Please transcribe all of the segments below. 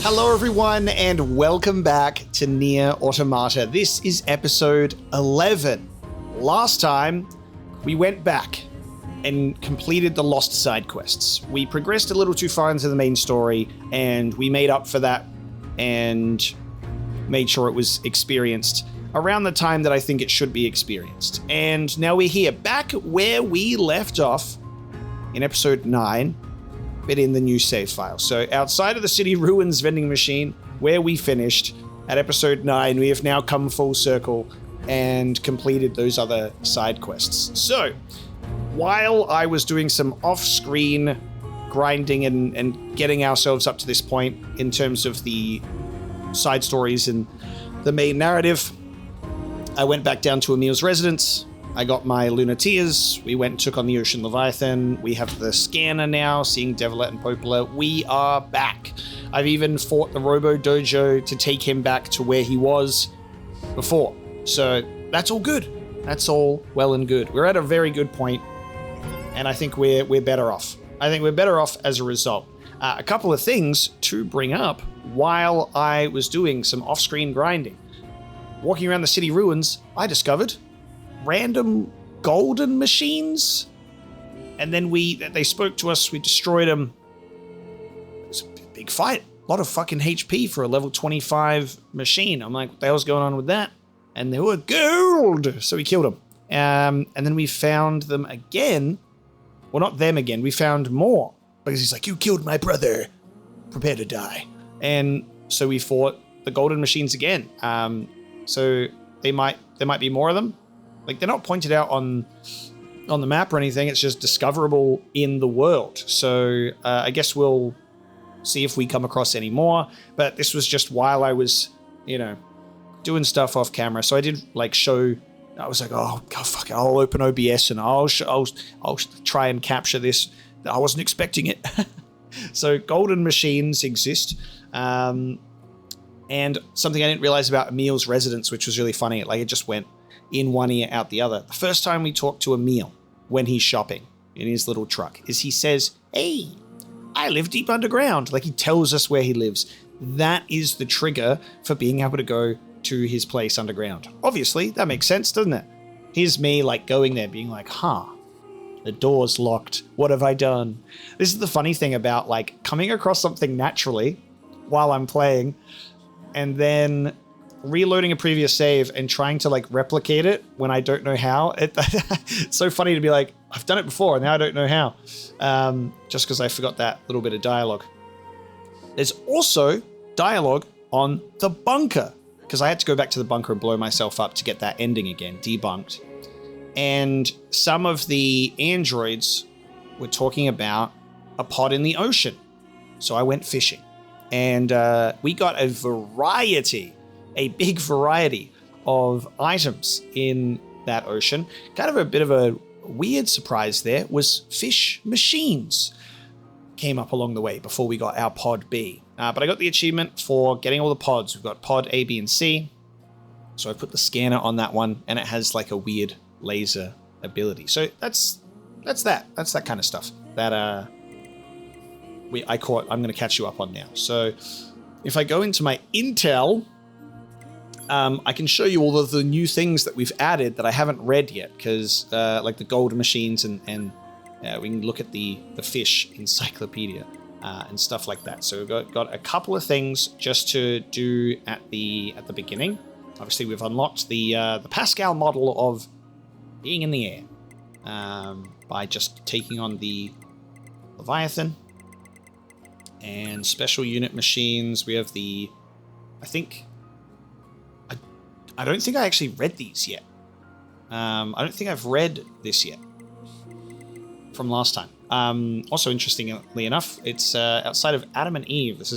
Hello everyone and welcome back to NieR Automata. This is episode 11. Last time we went back and completed the lost side quests. We progressed a little too far into the main story and we made up for that and made sure it was experienced around the time that I think it should be experienced. And now we're here, back where we left off in episode 9, but in the new save file. So outside of the city ruins vending machine, where we finished at episode 9, we have now come full circle and completed those other side quests. So while I was doing some off-screen grinding and getting ourselves up to this point in terms of the side stories and the main narrative, I went back down to Emil's residence. I got my Lunateers. We went and took on the Ocean Leviathan. We have the scanner now, seeing Devilet and Popola. We are back. I've even fought the Robo Dojo to take him back to where he was before. So that's all good. That's all well and good. We're at a very good point, and I think we're better off. I think we're better off as a result. A couple of things to bring up while I was doing some off-screen grinding. Walking around the city ruins, I discovered random golden machines, and then they spoke to us. We destroyed them. It was a big fight. A lot of fucking HP for a level 25 machine. I'm like, what the hell's going on with that? And they were gold, so we killed them. And then we found them again. Well, not them again. We found more because he's like, you killed my brother. Prepare to die. And so we fought the golden machines again. So there might be more of them. Like, they're not pointed out on the map or anything. It's just discoverable in the world. So I guess we'll see if we come across any more. But this was just while I was, doing stuff off camera. So I did show. I was like, oh God, fuck it. I'll open OBS and I'll try and capture this. I wasn't expecting it. So golden machines exist. And something I didn't realize about Emil's residence, which was really funny. It just went in one ear, out the other. The first time we talked to Emil when he's shopping in his little truck is he says, hey, I live deep underground. He tells us where he lives. That is the trigger for being able to go to his place underground. Obviously, that makes sense, doesn't it? Here's me going there being like, the door's locked. What have I done? This is the funny thing about coming across something naturally while I'm playing and then reloading a previous save and trying to replicate it when I don't know how. It's so funny to be like, I've done it before and now I don't know how. Just because I forgot that little bit of dialogue. There's also dialogue on the bunker, because I had to go back to the bunker and blow myself up to get that ending again, debunked. And some of the androids were talking about a pod in the ocean. So I went fishing and we got a big variety of items in that ocean. Kind of a bit of a weird surprise there was fish machines came up along the way before we got our pod B. But I got the achievement for getting all the pods. We've got pod A, B, and C. So I put the scanner on that one and it has a weird laser ability. So that's that. That's that kind of stuff that I'm going to catch you up on now. So if I go into my intel, I can show you all of the new things that we've added that I haven't read yet, because the gold machines and we can look at the fish encyclopedia and stuff like that. So we've got a couple of things just to do at the beginning. Obviously, we've unlocked the Pascal model of being in the air by just taking on the Leviathan. And special unit machines, we have I don't think I actually read these yet. I don't think I've read this yet from last time. Also, interestingly enough, it's outside of Adam and Eve. This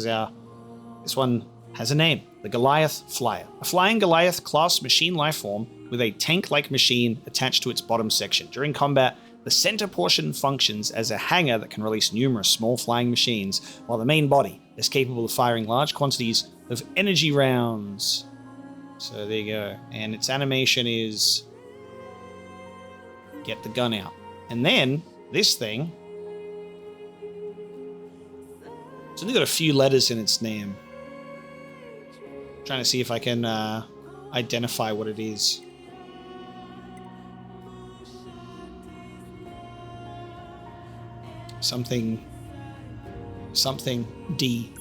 one has a name, the Goliath Flyer. A flying Goliath class machine life form with a tank-like machine attached to its bottom section. During combat, the center portion functions as a hangar that can release numerous small flying machines, while the main body is capable of firing large quantities of energy rounds. So there you go. And its animation is get the gun out. And then this thing, it's only got a few letters in its name. Trying to see if I can identify what it is. Something D.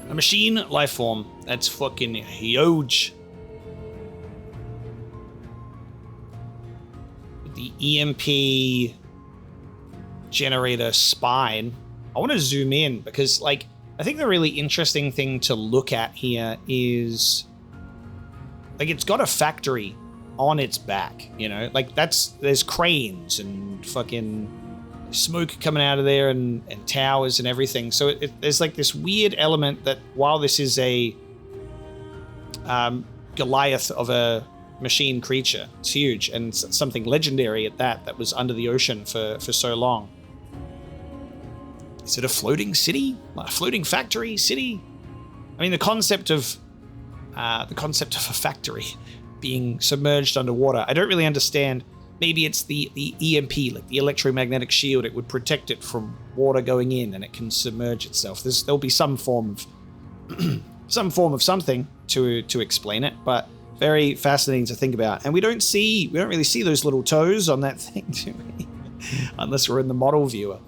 A machine life form. That's fucking huge. The EMP generator spine. I want to zoom in because, like, I think the really interesting thing to look at here is, like, it's got a factory on its back, you know? Like, there's cranes and fucking smoke coming out of there and towers and everything. So there's, like, this weird element that while this is a Goliath of a machine creature, it's huge, and something legendary at that was under the ocean for so long. Is it a floating city? A floating factory city? I mean, the concept of a factory being submerged underwater, I don't really understand. Maybe it's the EMP, like the electromagnetic shield. It would protect it from water going in, and it can submerge itself. There'll be some form of something to explain it, but very fascinating to think about. And we don't really see those little toes on that thing, do we? Unless we're in the model viewer.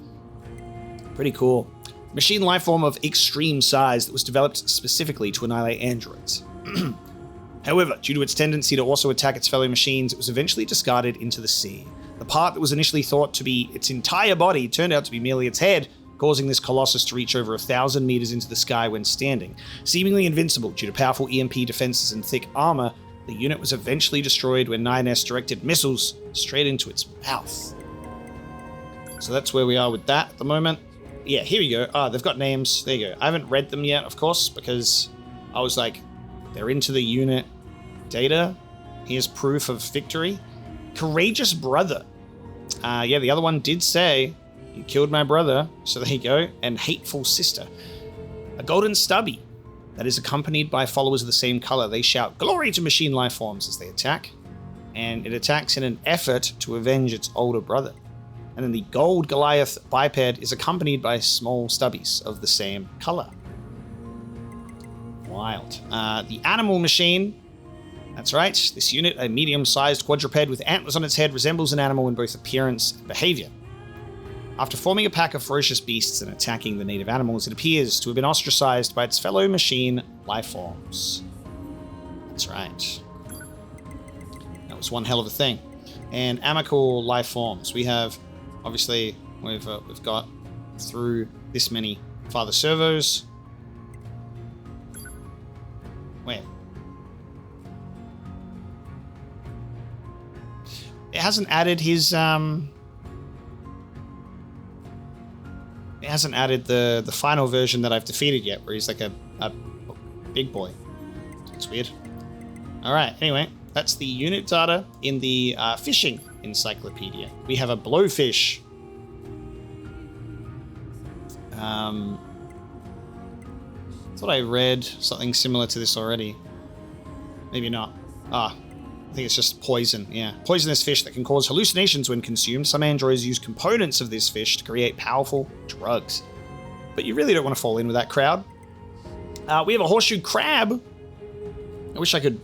Pretty cool. Machine life form of extreme size that was developed specifically to annihilate androids. However, due to its tendency to also attack its fellow machines, it was eventually discarded into the sea. The part that was initially thought to be its entire body turned out to be merely its head, causing this colossus to reach over 1,000 meters into the sky when standing. Seemingly invincible due to powerful EMP defenses and thick armor, the unit was eventually destroyed when NieR directed missiles straight into its mouth. So that's where we are with that at the moment. Yeah, here we go. Ah, they've got names. There you go. I haven't read them yet, of course, because I was like, they're into the unit data. Here's proof of victory. Courageous brother. Yeah, the other one did say, you killed my brother, so there you go. And hateful sister. A golden stubby that is accompanied by followers of the same color. They shout glory to machine life forms as they attack. And it attacks in an effort to avenge its older brother. And then the gold Goliath biped is accompanied by small stubbies of the same color. Wild. The animal machine. That's right. This unit, a medium-sized quadruped with antlers on its head, resembles an animal in both appearance and behavior. After forming a pack of ferocious beasts and attacking the native animals, it appears to have been ostracized by its fellow machine life forms. That's right. That was one hell of a thing. And amicable life forms. We have, obviously, we've got through this many father servos. Where? It hasn't added his it hasn't added the final version that I've defeated yet, where he's like a big boy. It's weird. Alright, anyway, that's the unit data in the fishing encyclopedia. We have a blowfish. I thought I read something similar to this already. Maybe not. I think it's just poison, yeah. Poisonous fish that can cause hallucinations when consumed. Some androids use components of this fish to create powerful drugs. But you really don't want to fall in with that crowd. We have a horseshoe crab. I wish I could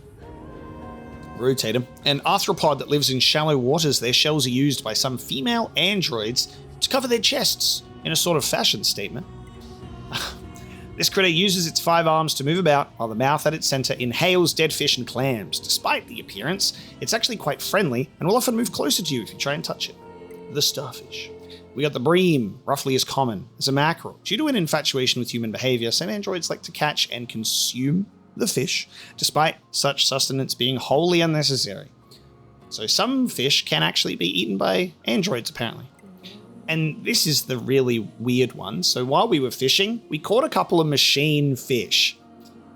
rotate them. An arthropod that lives in shallow waters. Their shells are used by some female androids to cover their chests in a sort of fashion statement. This critter uses its 5 arms to move about, while the mouth at its center inhales dead fish and clams. Despite the appearance, it's actually quite friendly and will often move closer to you if you try and touch it. The starfish. We got the bream, roughly as common as a mackerel. Due to an infatuation with human behavior, some androids like to catch and consume the fish, despite such sustenance being wholly unnecessary. So some fish can actually be eaten by androids, apparently. And this is the really weird one. So while we were fishing, we caught a couple of machine fish.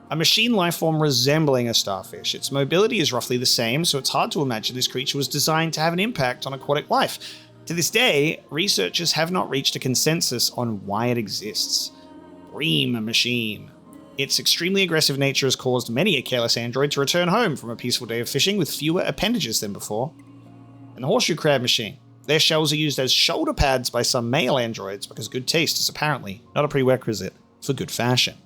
A machine life form resembling a starfish. Its mobility is roughly the same, so it's hard to imagine this creature was designed to have an impact on aquatic life. To this day, researchers have not reached a consensus on why it exists. Bream machine. Its extremely aggressive nature has caused many a careless android to return home from a peaceful day of fishing with fewer appendages than before. And the horseshoe crab machine. Their shells are used as shoulder pads by some male androids because good taste is apparently not a prerequisite for good fashion.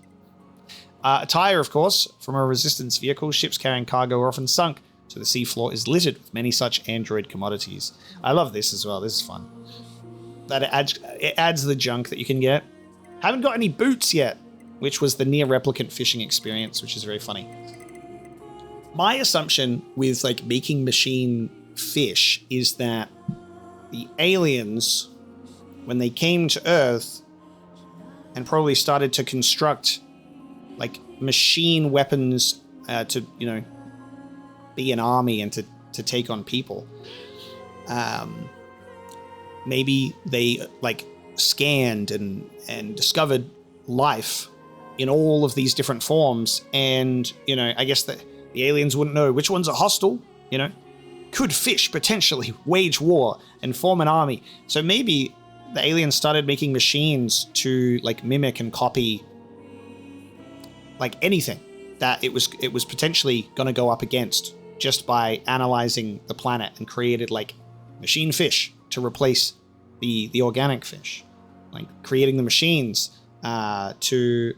Attire, of course, from a resistance vehicle. Ships carrying cargo are often sunk, so the seafloor is littered with many such android commodities. I love this as well. This is fun. That it adds the junk that you can get. Haven't got any boots yet, which was the NieR replicant fishing experience, which is very funny. My assumption with like making machine fish is that the aliens, when they came to Earth and probably started to construct like machine weapons to, you know, be an army and to take on people, maybe they like scanned and discovered life in all of these different forms, and, you know, I guess that the aliens wouldn't know which ones are hostile, you know, could fish potentially, wage war and form an army. So maybe the aliens started making machines to like mimic and copy like anything that it was potentially going to go up against just by analyzing the planet, and created like machine fish to replace the organic fish, like creating the machines to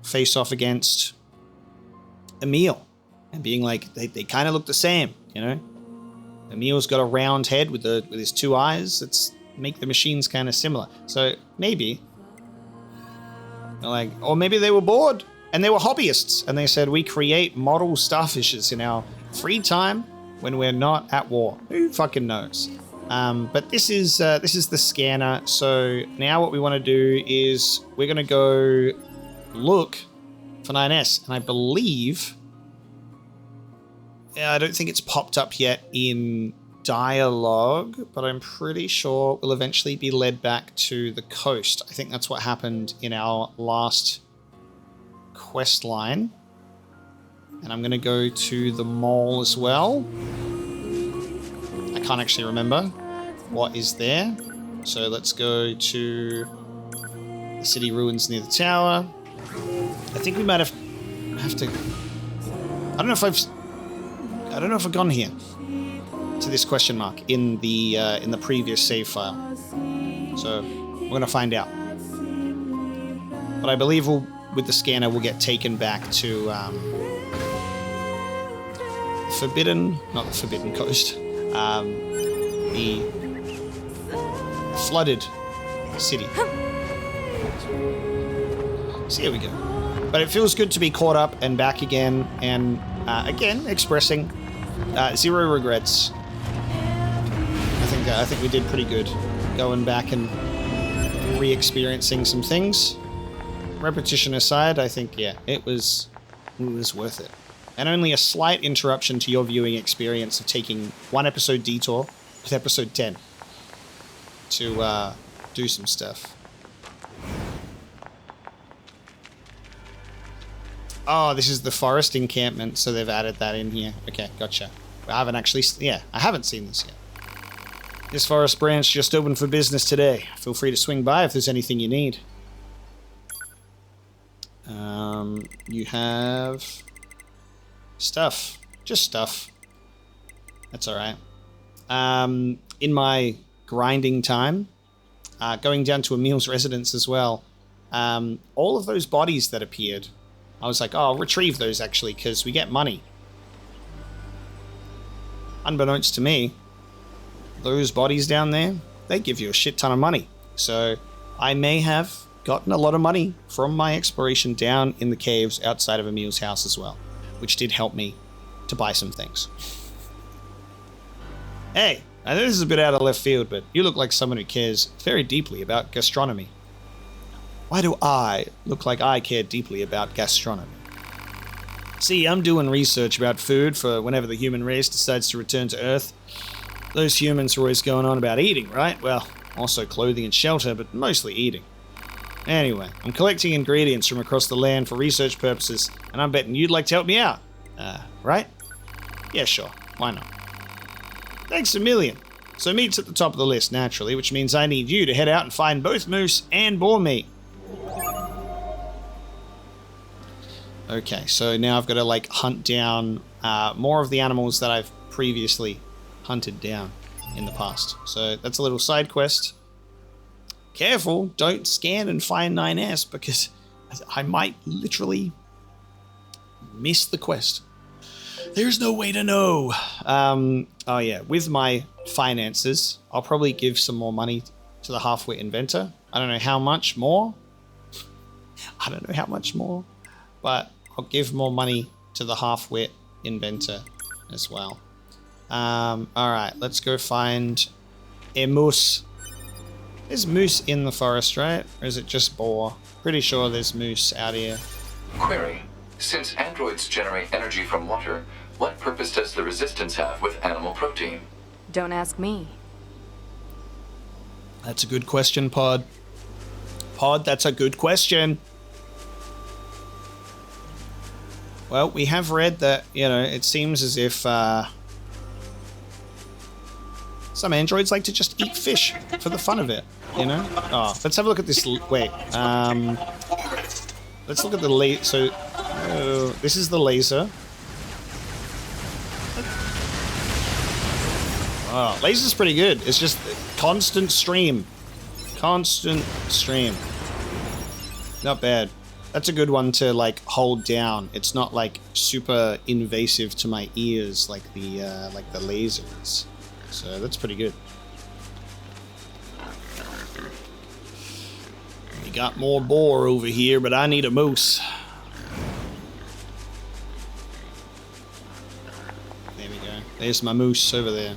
face off against Emil, and being like, they kind of look the same, you know. Emil's got a round head with his two eyes. Let's make the machines kind of similar. So maybe, like, or maybe they were bored and they were hobbyists, and they said, we create model starfishes in our free time when we're not at war. Who fucking knows? But this is the scanner. So now what we want to do is we're going to go look for 9S, and I believe, I don't think it's popped up yet in dialogue, but I'm pretty sure we'll eventually be led back to the coast. I think that's what happened in our last quest line. And I'm going to go to the mall as well. I can't actually remember what is there. So let's go to the city ruins near the tower. I think we might have to... I don't know if I've gone here to this question mark in the previous save file. So we're going to find out. But I believe with the scanner we'll get taken back to not the Forbidden Coast, the flooded city. So here we go. But it feels good to be caught up and back again, and again expressing zero regrets. I think we did pretty good going back and re-experiencing some things. Repetition aside, I think, yeah, it was worth it. And only a slight interruption to your viewing experience of taking one episode detour with episode 10 to do some stuff. Oh, this is the forest encampment, so they've added that in here. Okay, gotcha. I haven't seen this yet. This forest branch just opened for business today. Feel free to swing by if there's anything you need. You have stuff. Just stuff. That's alright. In my grinding time, going down to Emil's residence as well, all of those bodies that appeared, I was like, oh, I'll retrieve those actually, because we get money. Unbeknownst to me, those bodies down there, they give you a shit ton of money. So I may have gotten a lot of money from my exploration down in the caves outside of Emil's house as well, which did help me to buy some things. Hey, I know this is a bit out of left field, but you look like someone who cares very deeply about gastronomy. Why do I look like I care deeply about gastronomy? See, I'm doing research about food for whenever the human race decides to return to Earth. Those humans are always going on about eating, right? Well, also clothing and shelter, but mostly eating. Anyway, I'm collecting ingredients from across the land for research purposes, and I'm betting you'd like to help me out. Right? Yeah, sure. Why not? Thanks a million. So meat's at the top of the list, naturally, which means I need you to head out and find both moose and boar meat. Okay, so now I've got to, like, hunt down more of the animals that I've previously hunted down in the past. So that's a little side quest. Careful, don't scan and find 9S, because I might literally missed the quest. There's no way to know. Oh yeah, with my finances, I'll probably give some more money to the half-wit inventor. I don't know how much more. I don't know how much more, but I'll give more money to the half-wit inventor as well. All right, let's go find a moose. There's moose in the forest, right? Or is it just boar? Pretty sure there's moose out here. Query. Since androids generate energy from water, what purpose does the Resistance have with animal protein? Don't ask me. That's a good question, Pod. Pod, that's a good question. Well, we have read that, you know, it seems as if some androids like to just eat fish for the fun of it, you know? Oh, let's have a look at this. Wait, let's look at the laser. So, this is the laser. Oh, laser's pretty good. It's just constant stream. Constant stream. Not bad. That's a good one to, like, hold down. It's not, like, super invasive to my ears like the laser is. So that's pretty good. We got more boar over here, but I need a moose. There we go. There's my moose over there.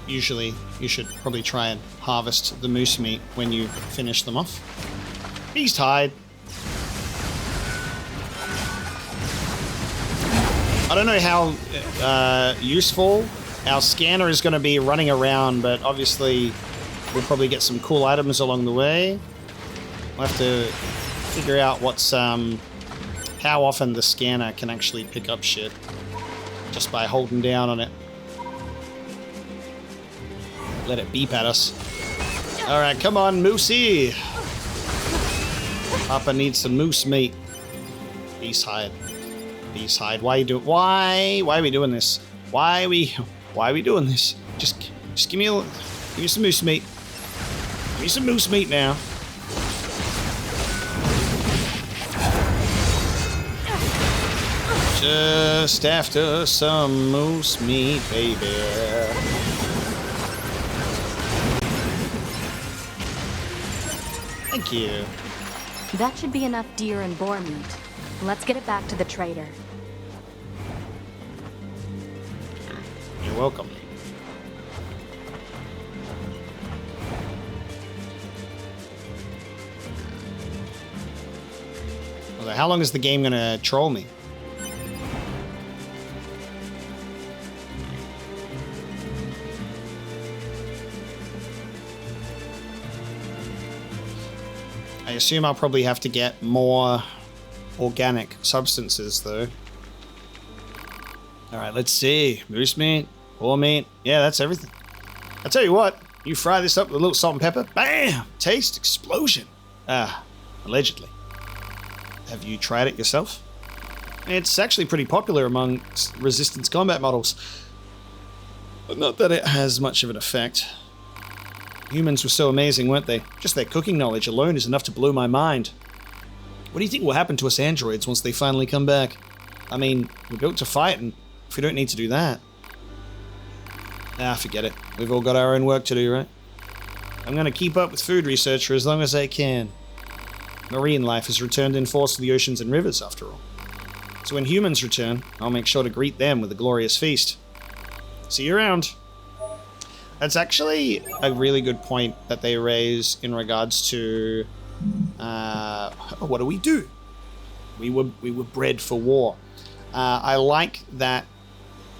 Usually, you should probably try and harvest the moose meat when you finish them off. He's tied. I don't know how useful our scanner is going to be running around, but obviously we'll probably get some cool items along the way. We'll have to figure out what's how often the scanner can actually pick up shit just by holding down on it. Let it beep at us. Alright, come on, Moosey! Papa needs some moose meat. Beast hide. Beast hide. Why are we doing this? Why are we doing this? Just give me some moose meat. Give me some moose meat now. Just after some moose meat, baby. Thank you. That should be enough deer and boar meat. Let's get it back to the trader. You're welcome. Well, how long is the game gonna troll me? I assume I'll probably have to get more organic substances, though. Alright, let's see. Moose meat, boar meat. Yeah, that's everything. I'll tell you what, you fry this up with a little salt and pepper. Bam! Taste explosion. Allegedly. Have you tried it yourself? It's actually pretty popular among resistance combat models. But not that it has much of an effect. Humans were so amazing, weren't they? Just their cooking knowledge alone is enough to blow my mind. What do you think will happen to us androids once they finally come back? I mean, we're built to fight, and if we don't need to do that... forget it. We've all got our own work to do, right? I'm gonna keep up with food research for as long as I can. Marine life has returned in force to the oceans and rivers, after all. So when humans return, I'll make sure to greet them with a glorious feast. See you around. That's actually a really good point that they raise in regards to what do we do? We were bred for war. I like that.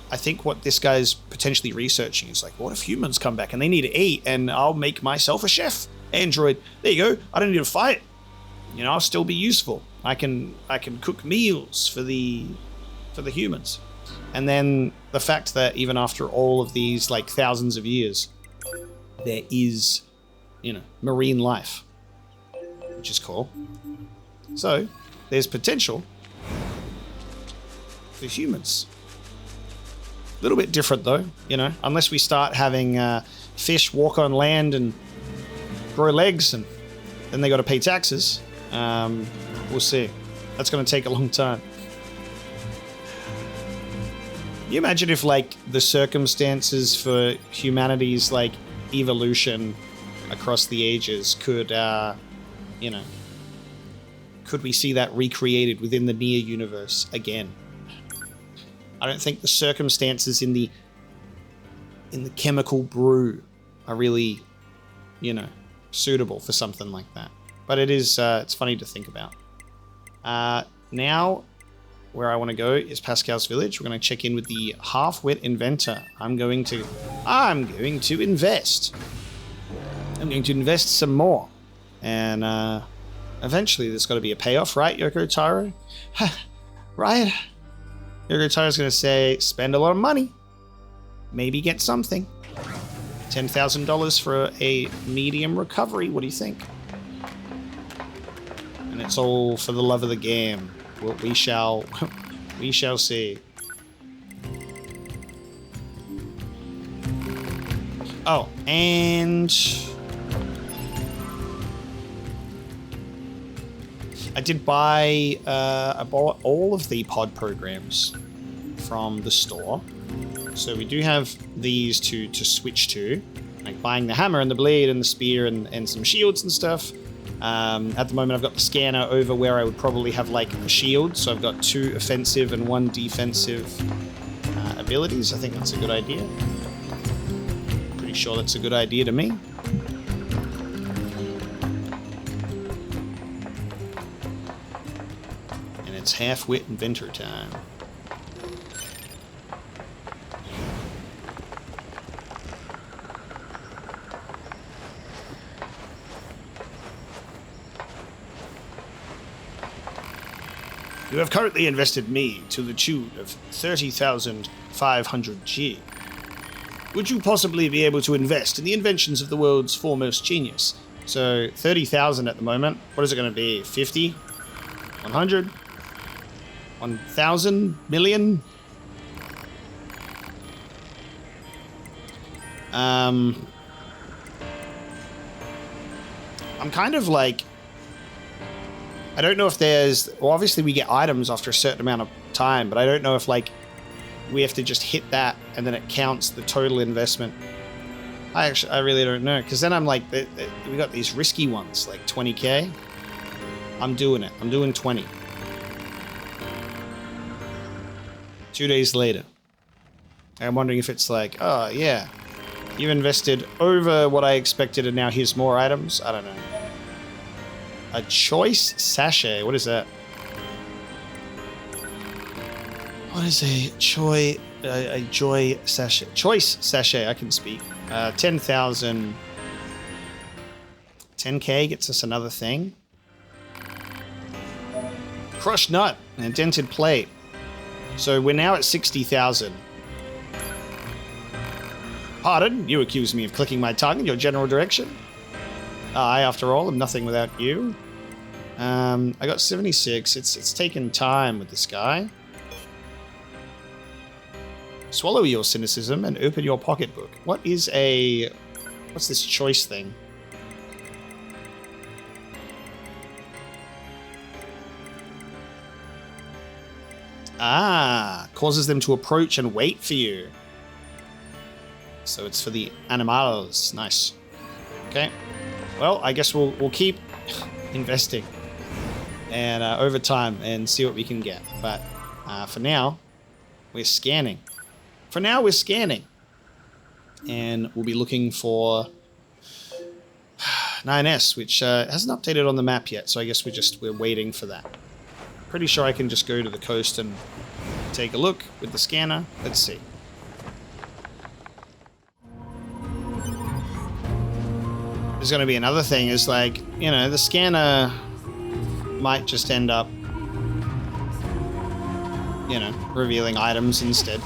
I think what this guy's potentially researching is like, what if humans come back and they need to eat, and I'll make myself a chef android. There you go. I don't need to fight. You know, I'll still be useful. I can cook meals for the humans. And then the fact that even after all of these, like, thousands of years, there is, you know, marine life, which is cool. So, there's potential for humans. A little bit different though, you know, unless we start having fish walk on land and grow legs, and then they got to pay taxes. We'll see. That's going to take a long time. Can you imagine if, like, the circumstances for humanity's, like, evolution across the ages could, you know, could we see that recreated within the NieR universe again? I don't think the circumstances in the chemical brew are really, you know, suitable for something like that. But it is, it's funny to think about. Now, where I want to go is Pascal's village. We're going to check in with the half-wit inventor. I'm going to invest. I'm going to invest some more. And, eventually there's got to be a payoff, right, Yoko Taro? Right? Yoko Taro's going to say, spend a lot of money. Maybe get something. $10,000 for a medium recovery. What do you think? And it's all for the love of the game. Well, we shall see. Oh, and I did buy, I bought all of the pod programs from the store. So we do have these to switch to, like buying the hammer and the blade and the spear and some shields and stuff. At the moment I've got the scanner over where I would probably have like a shield. So I've got 2 offensive and 1 defensive abilities. I think that's a good idea. Pretty sure that's a good idea to me. And it's half-wit inventor time. You have currently invested me to the tune of 30,500 G. Would you possibly be able to invest in the inventions of the world's foremost genius? So 30,000 at the moment. What is it going to be? 50? 100? 1,000? Million? I'm kind of like, I don't know if there's, well, obviously we get items after a certain amount of time, but I don't know if, like, we have to just hit that and then it counts the total investment. I really don't know, because then I'm like, we got these risky ones, like 20k. I'm doing it. I'm doing 20. 2 days later. I'm wondering if it's like, oh, yeah, you've invested over what I expected and now here's more items. I don't know. A choice sachet. What is that? What is a joy sachet? Choice sachet. I can speak. 10,000. 10k gets us another thing. Crushed nut and a dented plate. So we're now at 60,000. Pardon? You accuse me of clicking my tongue in your general direction? I, after all, am nothing without you. I got 76. It's taken time with this guy. Swallow your cynicism and open your pocketbook. What's this choice thing? Ah, causes them to approach and wait for you. So it's for the animals. Nice. Okay. Well, I guess we'll keep investing and over time and see what we can get. But for now, we're scanning. And we'll be looking for 9S, which hasn't updated on the map yet. So I guess we're waiting for that. Pretty sure I can just go to the coast and take a look with the scanner. Let's see. There's going to be another thing is like, you know, the scanner might just end up, you know, revealing items instead.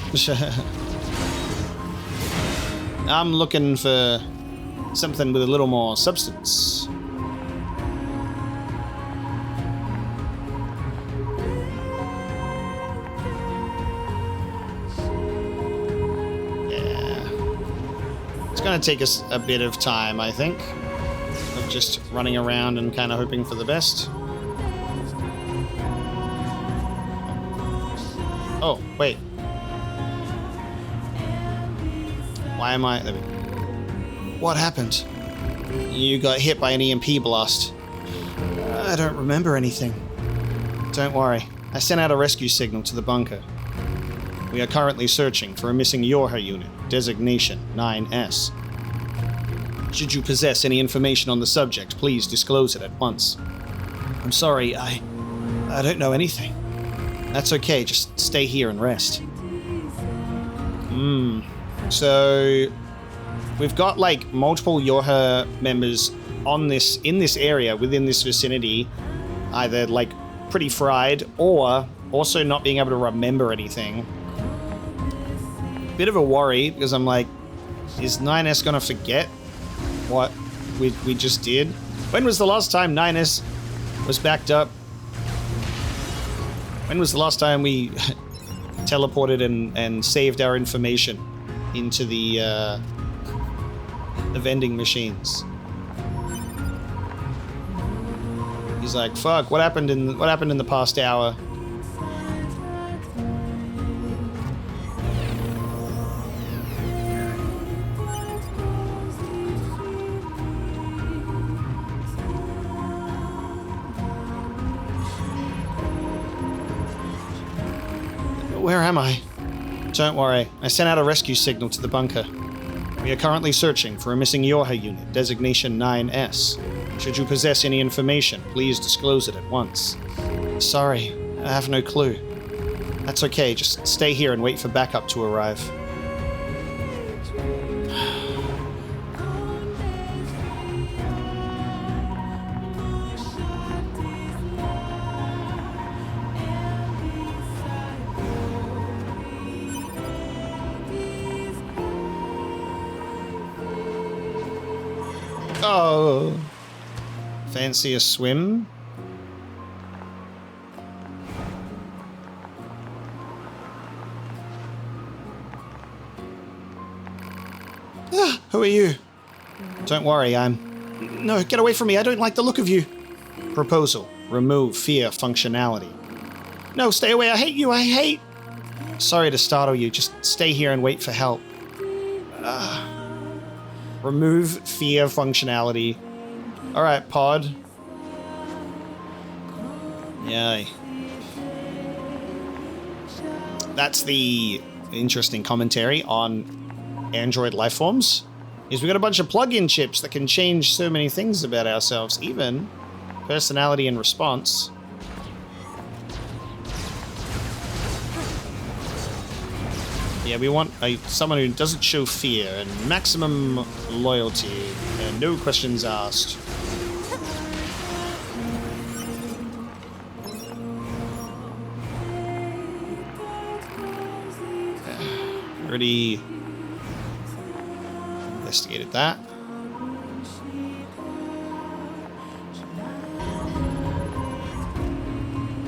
I'm looking for something with a little more substance. gonna take us a bit of time, I think, of just running around and kind of hoping for the best. Oh, wait. Why am I... What happened? You got hit by an EMP blast. I don't remember anything. Don't worry. I sent out a rescue signal to the bunker. We are currently searching for a missing Yorha unit, designation 9S. Should you possess any information on the subject, please disclose it at once. I'm sorry, I don't know anything. That's okay, just stay here and rest. So we've got like multiple Yorha members in this area, within this vicinity, either like pretty fried or also not being able to remember anything. Bit of a worry, because I'm like, is 9S gonna forget what we just did? When was the last time 9S was backed up? When was the last time we teleported and saved our information into the vending machines? He's like, fuck, what happened in the past hour? Where am I? Don't worry, I sent out a rescue signal to the bunker. We are currently searching for a missing Yorha unit, designation 9S. Should you possess any information, please disclose it at once. Sorry, I have no clue. That's okay, just stay here and wait for backup to arrive. Oh, fancy a swim? Ah, who are you? Don't worry, No, get away from me, I don't like the look of you. Proposal, remove fear functionality. No, stay away, I hate you, I hate... Sorry to startle you, just stay here and wait for help. Remove fear functionality. Alright, pod. Yay. That's the interesting commentary on Android lifeforms. Is we got a bunch of plug-in chips that can change so many things about ourselves, even personality and response. Yeah, we want someone who doesn't show fear and maximum loyalty and no questions asked. Already investigated that.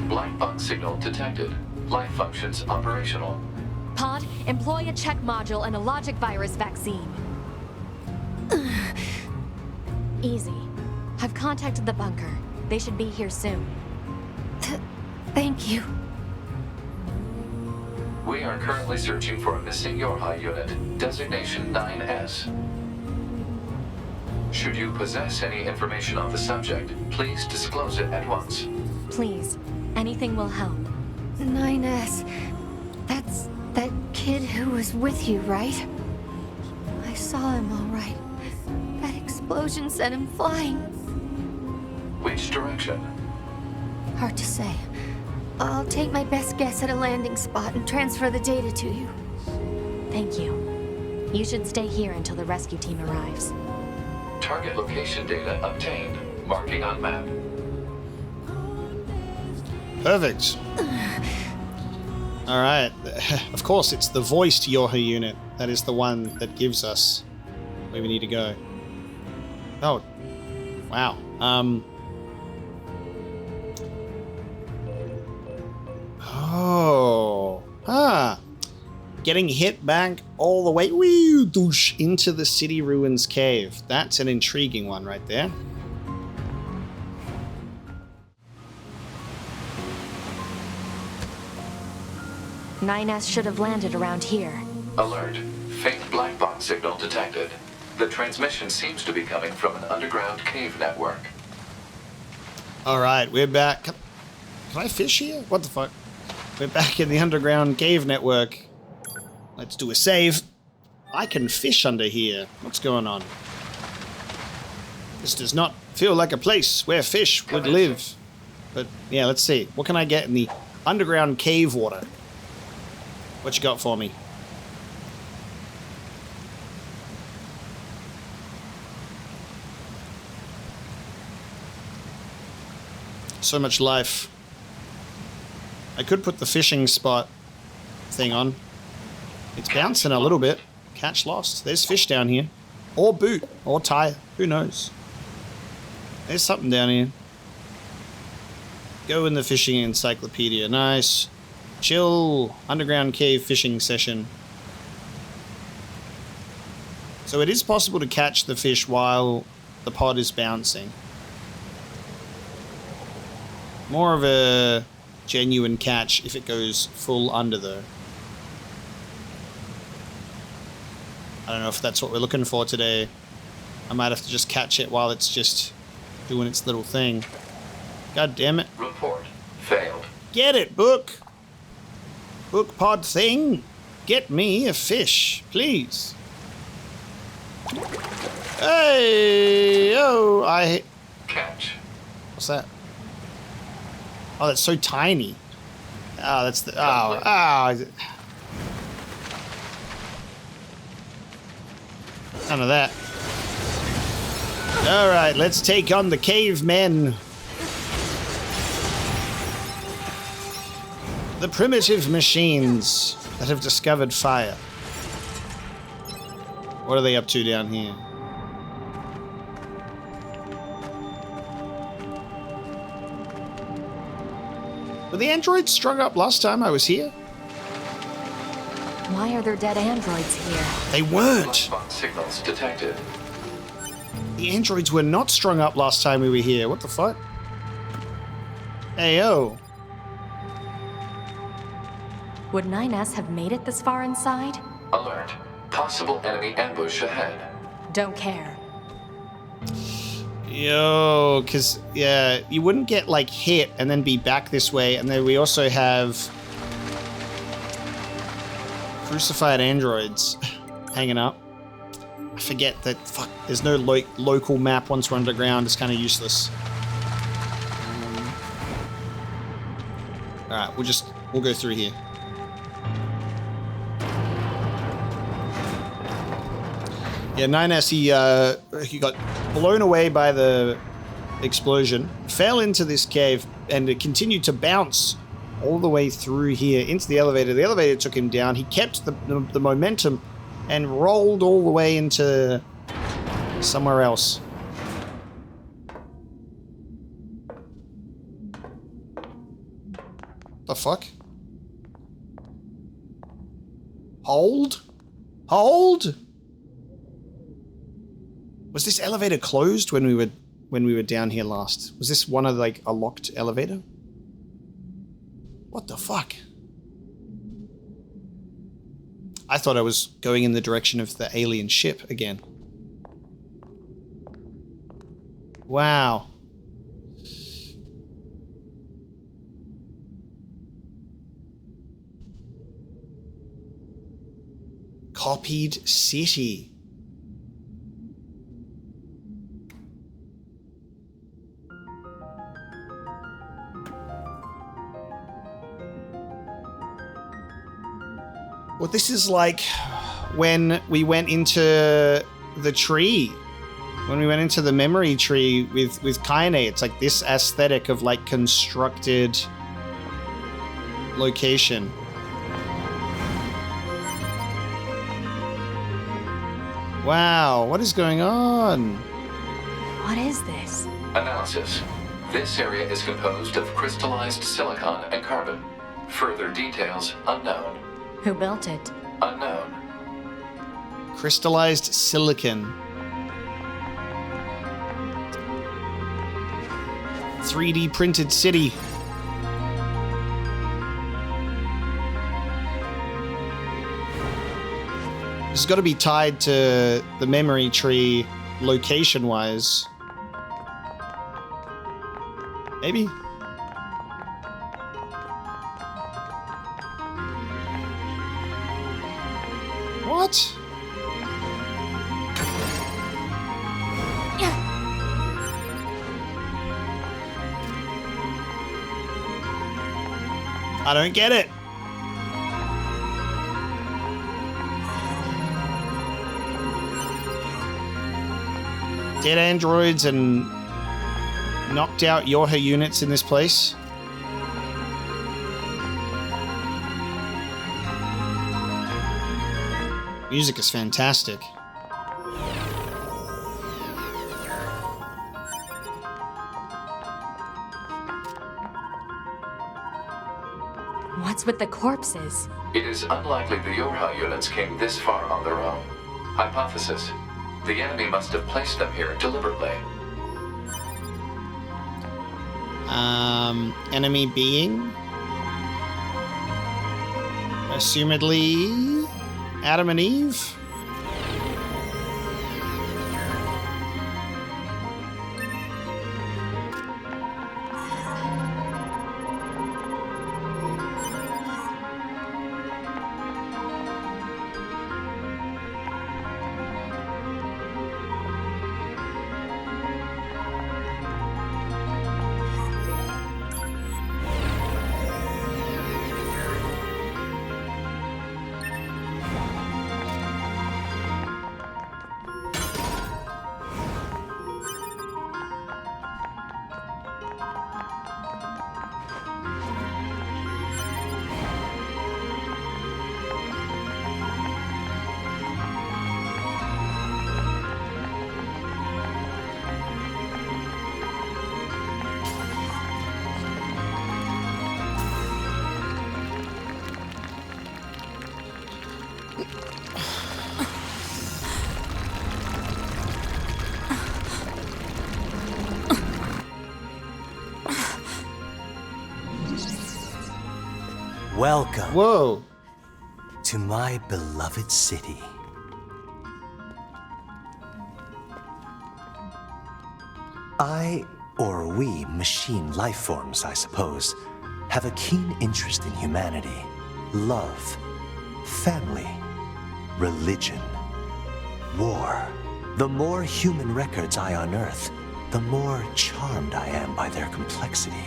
Black box signal detected. Life functions operational. Pod, employ a check module and a logic virus vaccine. Easy. I've contacted the bunker. They should be here soon. Thank you. We are currently searching for a missing Yorha unit, designation 9S. Should you possess any information on the subject, please disclose it at once. Please, anything will help. 9S. That's that kid who was with you, right? I saw him all right. That explosion sent him flying. Which direction? Hard to say. I'll take my best guess at a landing spot and transfer the data to you. Thank you. You should stay here until the rescue team arrives. Target location data obtained. Marking on map. Perfect. Alright. Of course, it's the voiced Yorha unit. That is the one that gives us where we need to go. Oh. Wow. Oh. getting hit back all the way wee, doosh, into the city ruins cave. That's an intriguing one right there. NieR should have landed around here. Alert. Faint black box signal detected. The transmission seems to be coming from an underground cave network. Alright, we're back. Can I fish here? What the fuck? We're back in the underground cave network. Let's do a save. I can fish under here. What's going on? This does not feel like a place where fish would live. But yeah, let's see. What can I get in the underground cave water? What you got for me? So much life. I could put the fishing spot thing on. It's bouncing a little bit. Catch lost. There's fish down here. Or boot. Or tire. Who knows? There's something down here. Go in the fishing encyclopedia. Nice. Chill. Underground cave fishing session. So it is possible to catch the fish while the pod is bouncing. More of a genuine catch if it goes full under though. I don't know if that's what we're looking for today. I might have to just catch it while it's just doing its little thing. God damn it. Report. Failed. Get it, book. Book pod thing. Get me a fish, please. Hey, oh, Catch. What's that? Oh, that's so tiny. Oh, that's the... Oh. None of that. Alright, let's take on the cavemen. The primitive machines that have discovered fire. What are they up to down here? Were the androids strung up last time I was here? Why are there dead androids here? They weren't. Black box signals detected. The androids were not strung up last time we were here. What the fuck? Hey, yo. Would NieR have made it this far inside? Alert. Possible enemy ambush ahead. Don't care. Yo, because, yeah, you wouldn't get, like, hit and then be back this way. And then we also have crucified androids hanging up. I forget that, fuck, there's no local map once we're underground. It's kind of useless. Alright, we'll go through here. Yeah, NieR, he got blown away by the explosion, fell into this cave, and it continued to bounce all the way through here into the elevator. The elevator took him down. He kept the momentum and rolled all the way into somewhere else. The fuck? Hold? Hold? Was this elevator closed when we were down here last? Was this one of like a locked elevator? What the fuck? I thought I was going in the direction of the alien ship again. Wow. Copied city. Well, this is like when we went into the tree. When we went into the memory tree with Kaine, it's like this aesthetic of like constructed location. Wow, what is going on? What is this? Analysis. This area is composed of crystallized silicon and carbon. Further details unknown. Who built it? Unknown. Crystallized silicon. 3D printed city. This has got to be tied to the memory tree location-wise. Maybe? What? I don't get it. Dead androids and knocked out Yorha units in this place. Music is fantastic. What's with the corpses? It is unlikely the Yorha units came this far on their own. Hypothesis. The enemy must have placed them here deliberately. Enemy being? Assumedly, Adam and Eve? Welcome Whoa. to my beloved city. We machine life forms, I suppose, have a keen interest in humanity, love, family, religion, war. The more human records I unearth, the more charmed I am by their complexity.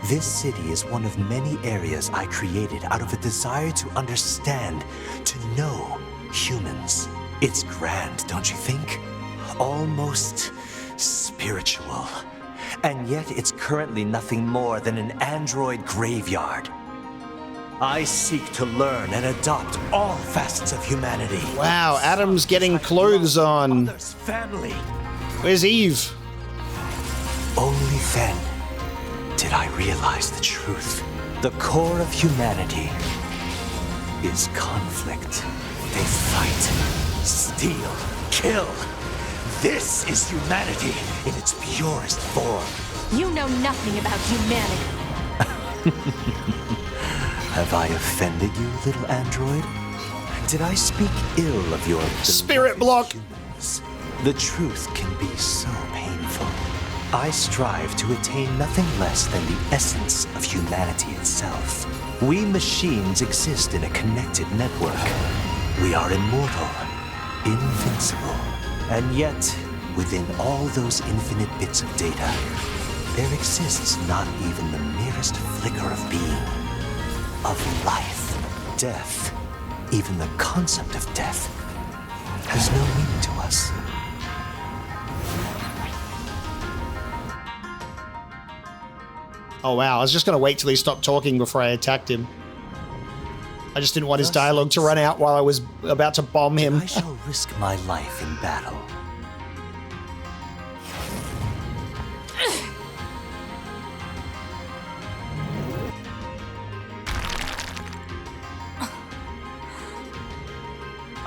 This city is one of many areas I created out of a desire to understand, to know humans. It's grand, don't you think? Almost spiritual. And yet it's currently nothing more than an android graveyard. I seek to learn and adopt all facets of humanity. Wow, Adam's getting clothes on. Others' family. Where's Eve? Only then did I realize the truth. The core of humanity is conflict. They fight, steal, kill. This is humanity in its purest form. You know nothing about humanity. Have I offended you, little android? Did I speak ill of your Spirit block. humans? The truth can be so painful. I strive to attain nothing less than the essence of humanity itself. We machines exist in a connected network. We are immortal, invincible. And yet, within all those infinite bits of data, there exists not even the merest flicker of being, of life. Death, even the concept of death, has no meaning to us. Oh wow, I was just going to wait till he stopped talking before I attacked him. I just didn't want his dialogue to run out while I was about to bomb him. I shall risk my life in battle.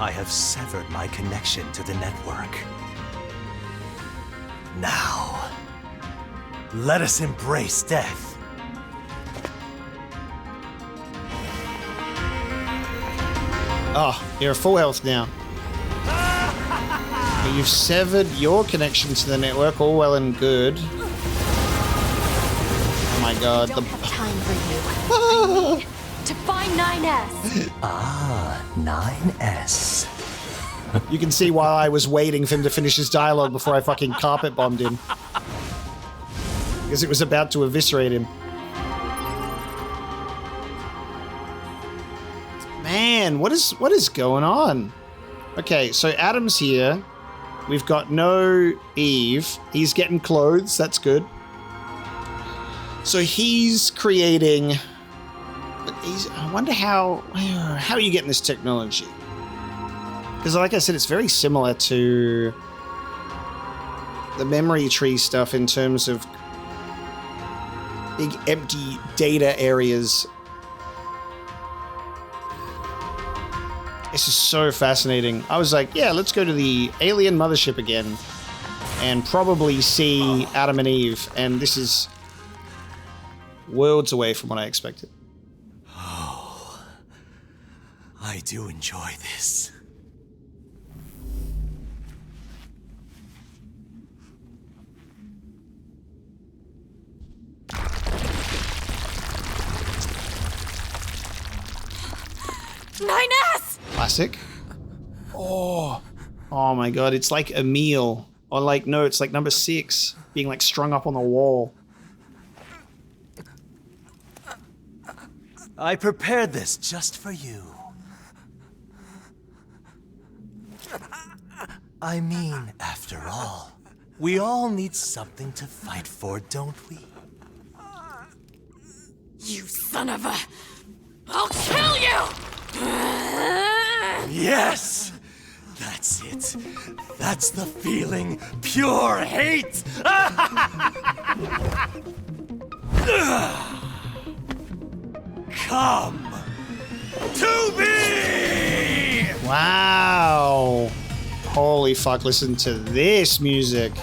I have severed my connection to the network. Now, let us embrace death. Oh, you're at full health now. But you've severed your connection to the network, all well and good. Oh my god. I don't have time for you. I need to find 9S. Ah, 9S. You can see why I was waiting for him to finish his dialogue before I fucking carpet bombed him. Because it was about to eviscerate him. Man, what is going on? Okay, so Adam's here. We've got no Eve. He's getting clothes, that's good. So he's creating... I wonder how are you getting this technology? Because like I said, it's very similar to the memory tree stuff in terms of big empty data areas. This is so fascinating. I was like, yeah, let's go to the alien mothership again and probably see Adam and Eve. And this is worlds away from what I expected. Oh, I do enjoy this. Classic. Oh my god, it's like a meal. Or like, no, it's like number 6 being like strung up on the wall. I prepared this just for you. I mean, after all, we all need something to fight for, don't we? You son of a... I'll kill you! Yes! That's it. That's the feeling. Pure hate! Come to me! Wow. Holy fuck, listen to this music.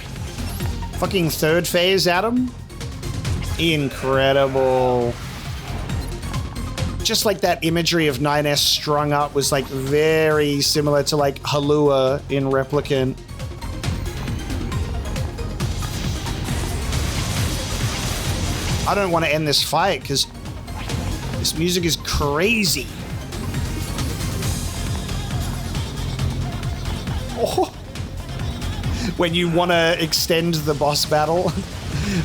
Fucking third phase, Adam. Incredible. Just like that imagery of 9S strung up was like very similar to like Halua in Replicant. I don't want to end this fight because this music is crazy. Oh. When you want to extend the boss battle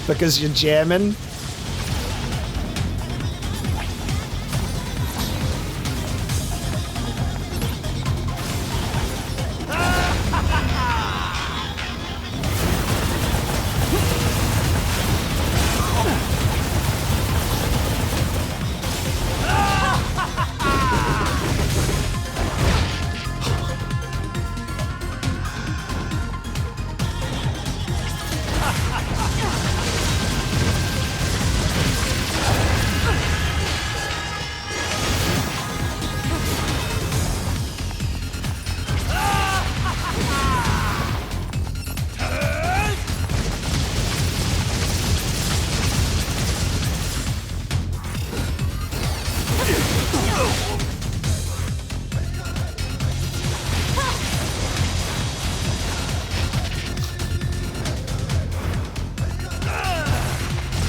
because you're jamming.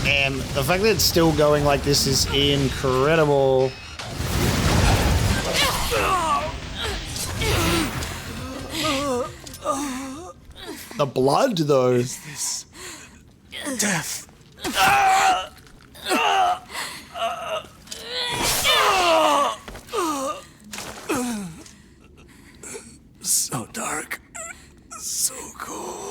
And the fact that it's still going like this is incredible. The blood, though. Is this death? So dark. So cold.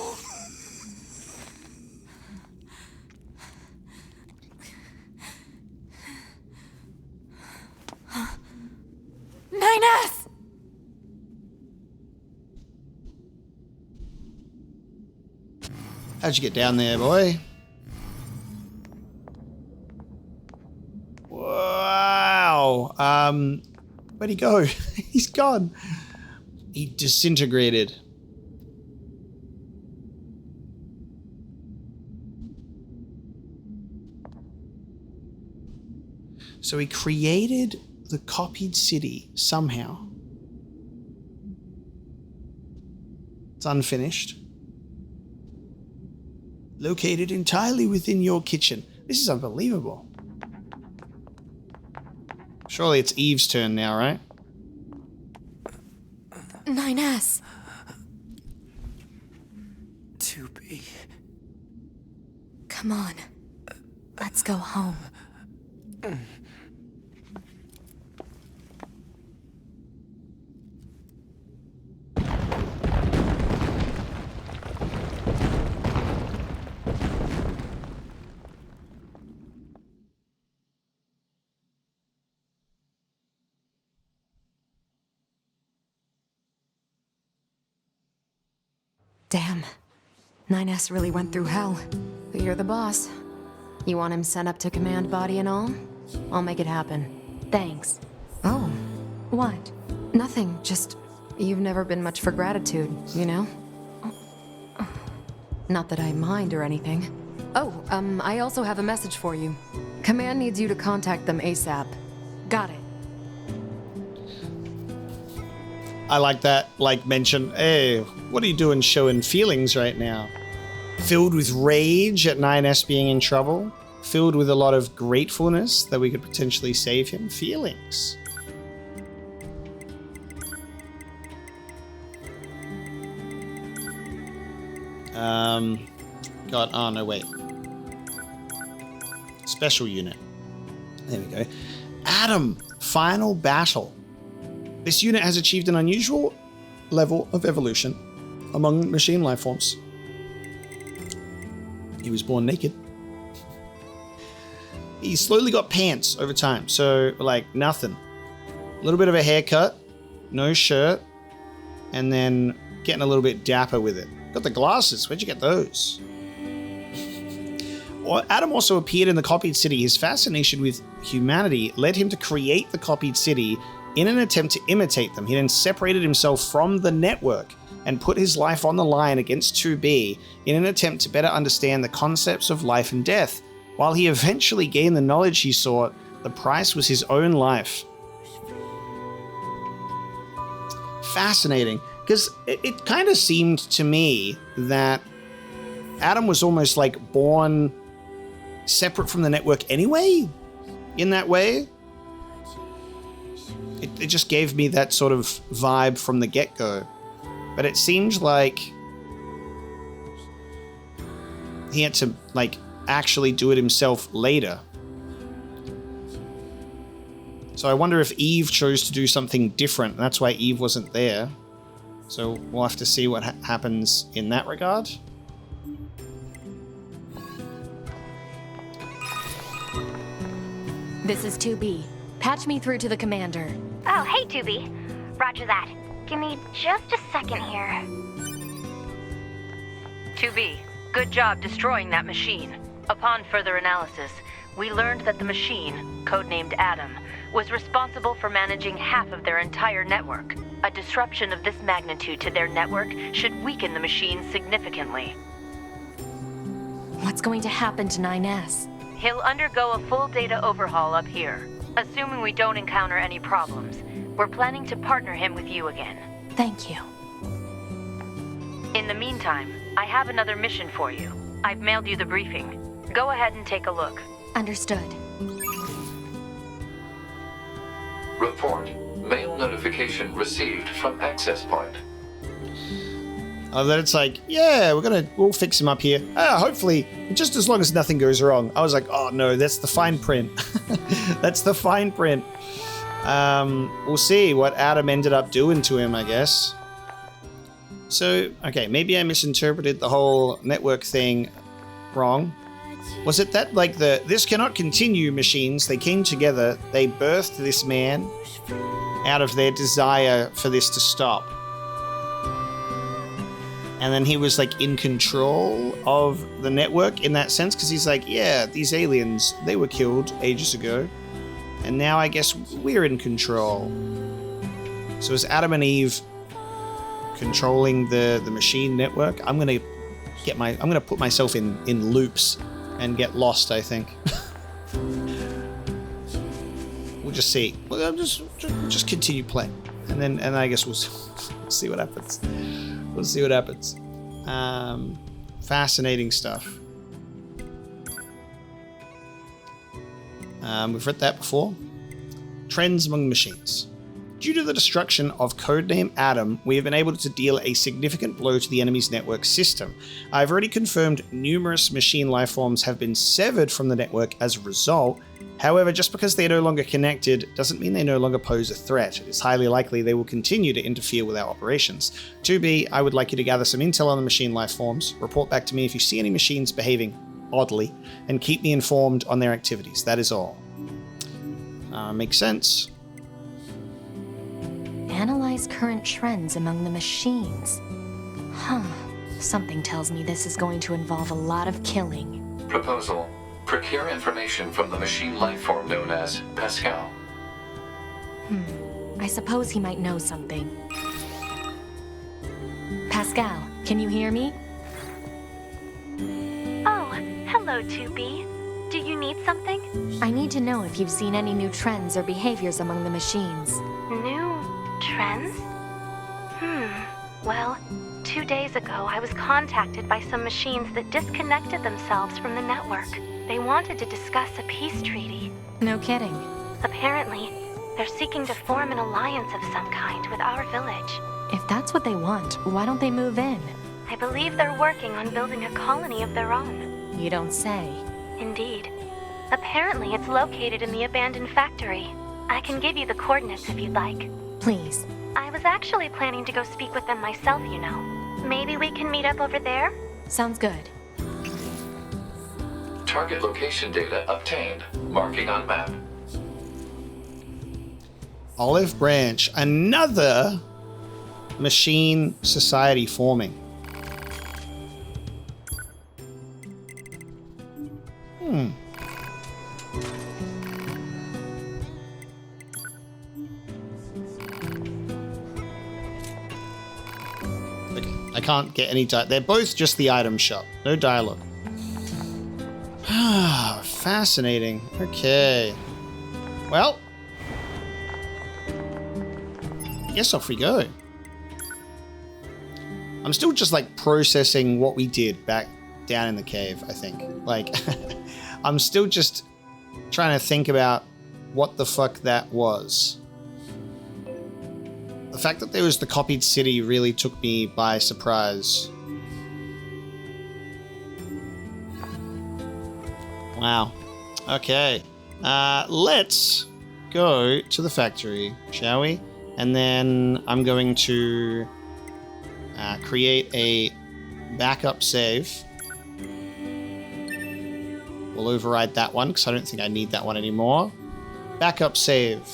Nines! How'd you get down there, boy? Wow. Where'd he go? He's gone. He disintegrated. So he created the copied city somehow. It's unfinished. Located entirely within your kitchen. This is unbelievable. Surely it's Eve's turn now, right? 9S. 2B. Come on. Let's go home. Damn. 9S really went through hell. But you're the boss. You want him sent up to command body and all? I'll make it happen. Thanks. Oh, What? nothing. Just, you've never been much for gratitude, you know? Not that I mind or anything. Oh, I also have a message for you. Command needs you to contact them ASAP. Got it. I like that, like, mention, hey, what are you doing showing feelings right now? Filled with rage at 9S being in trouble. Filled with a lot of gratefulness that we could potentially save him. Feelings. God, oh no, wait. Special unit. There we go. Adam, final battle. This unit has achieved an unusual level of evolution among machine life forms. He was born naked. He slowly got pants over time, so like nothing. A little bit of a haircut, no shirt, and then getting a little bit dapper with it. Got the glasses, where'd you get those? Adam also appeared in the copied city. His fascination with humanity led him to create the copied city in an attempt to imitate them. He then separated himself from the network and put his life on the line against 2B in an attempt to better understand the concepts of life and death. While he eventually gained the knowledge he sought, the price was his own life. Fascinating, because it kind of seemed to me that Adam was almost like born separate from the network anyway, in that way. It just gave me that sort of vibe from the get-go. But it seemed like he had to, like, actually do it himself later. So I wonder if Eve chose to do something different. That's why Eve wasn't there. So we'll have to see what happens in that regard. This is 2B. Patch me through to the commander. Oh, hey, 2B. Roger that. Give me just a second here. 2B, good job destroying that machine. Upon further analysis, we learned that the machine, codenamed Adam, was responsible for managing half of their entire network. A disruption of this magnitude to their network should weaken the machine significantly. What's going to happen to 9S? He'll undergo a full data overhaul up here. Assuming we don't encounter any problems, we're planning to partner him with you again. Thank you. In the meantime, I have another mission for you. I've mailed you the briefing. Go ahead and take a look. Understood. Report. Mail notification received from access point. Then it's like, yeah, we'll fix him up here. Hopefully, just as long as nothing goes wrong. I was like, oh no, that's the fine print. That's the fine print. We'll see what Adam ended up doing to him, I guess. So, okay, maybe I misinterpreted the whole network thing wrong. Was it that, like, this cannot continue machines, they came together, they birthed this man out of their desire for this to stop. And then he was, like, in control of the network in that sense, because he's like, yeah, these aliens, they were killed ages ago. And now I guess we're in control. So is Adam and Eve controlling the machine network. I'm gonna put myself in loops and get lost, I think. We'll just see. We'll just continue playing, and I guess we'll see what happens. We'll see what happens. Fascinating stuff. We've read that before. Trends among machines. Due to the destruction of codename Adam, we have been able to deal a significant blow to the enemy's network system. I've already confirmed numerous machine lifeforms have been severed from the network as a result. However, just because they are no longer connected doesn't mean they no longer pose a threat. It is highly likely they will continue to interfere with our operations. 2B, I would like you to gather some intel on the machine lifeforms, report back to me if you see any machines behaving oddly, and keep me informed on their activities. That is all. Makes sense. Analyze current trends among the machines. Huh. Something tells me this is going to involve a lot of killing. Proposal. Procure information from the machine lifeform known as Pascal. I suppose he might know something. Pascal, can you hear me? Oh, hello, 2B. Do you need something? I need to know if you've seen any new trends or behaviors among the machines. New trends? Well, 2 days ago I was contacted by some machines that disconnected themselves from the network. They wanted to discuss a peace treaty. No kidding. Apparently, they're seeking to form an alliance of some kind with our village. If that's what they want, why don't they move in? I believe they're working on building a colony of their own. You don't say. Indeed. Apparently, it's located in the abandoned factory. I can give you the coordinates if you'd like. Please. I was actually planning to go speak with them myself, you know. Maybe we can meet up over there? Sounds good. Target location data obtained. Marking on map. Olive Branch. Another machine society forming. Okay, I can't get any they're both just the item shop. No dialogue. Fascinating. Okay. Well, I guess off we go. I'm still just like processing what we did back down in the cave, I think. Like, I'm still just trying to think about what the fuck that was. The fact that there was the copied city really took me by surprise. Wow. Okay. Let's go to the factory, shall we? And then I'm going to create a backup save. We'll override that one because I don't think I need that one anymore. Backup save.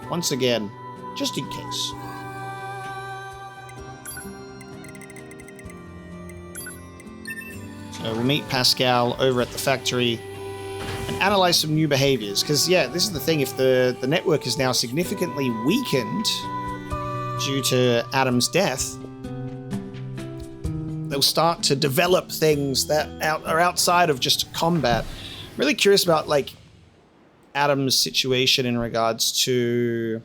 Once again, just in case. So we'll meet Pascal over at the factory and analyze some new behaviors. Because, yeah, this is the thing. If the network is now significantly weakened due to Adam's death, they'll start to develop things that are outside of just combat. I'm really curious about, like, Adam's situation in regards to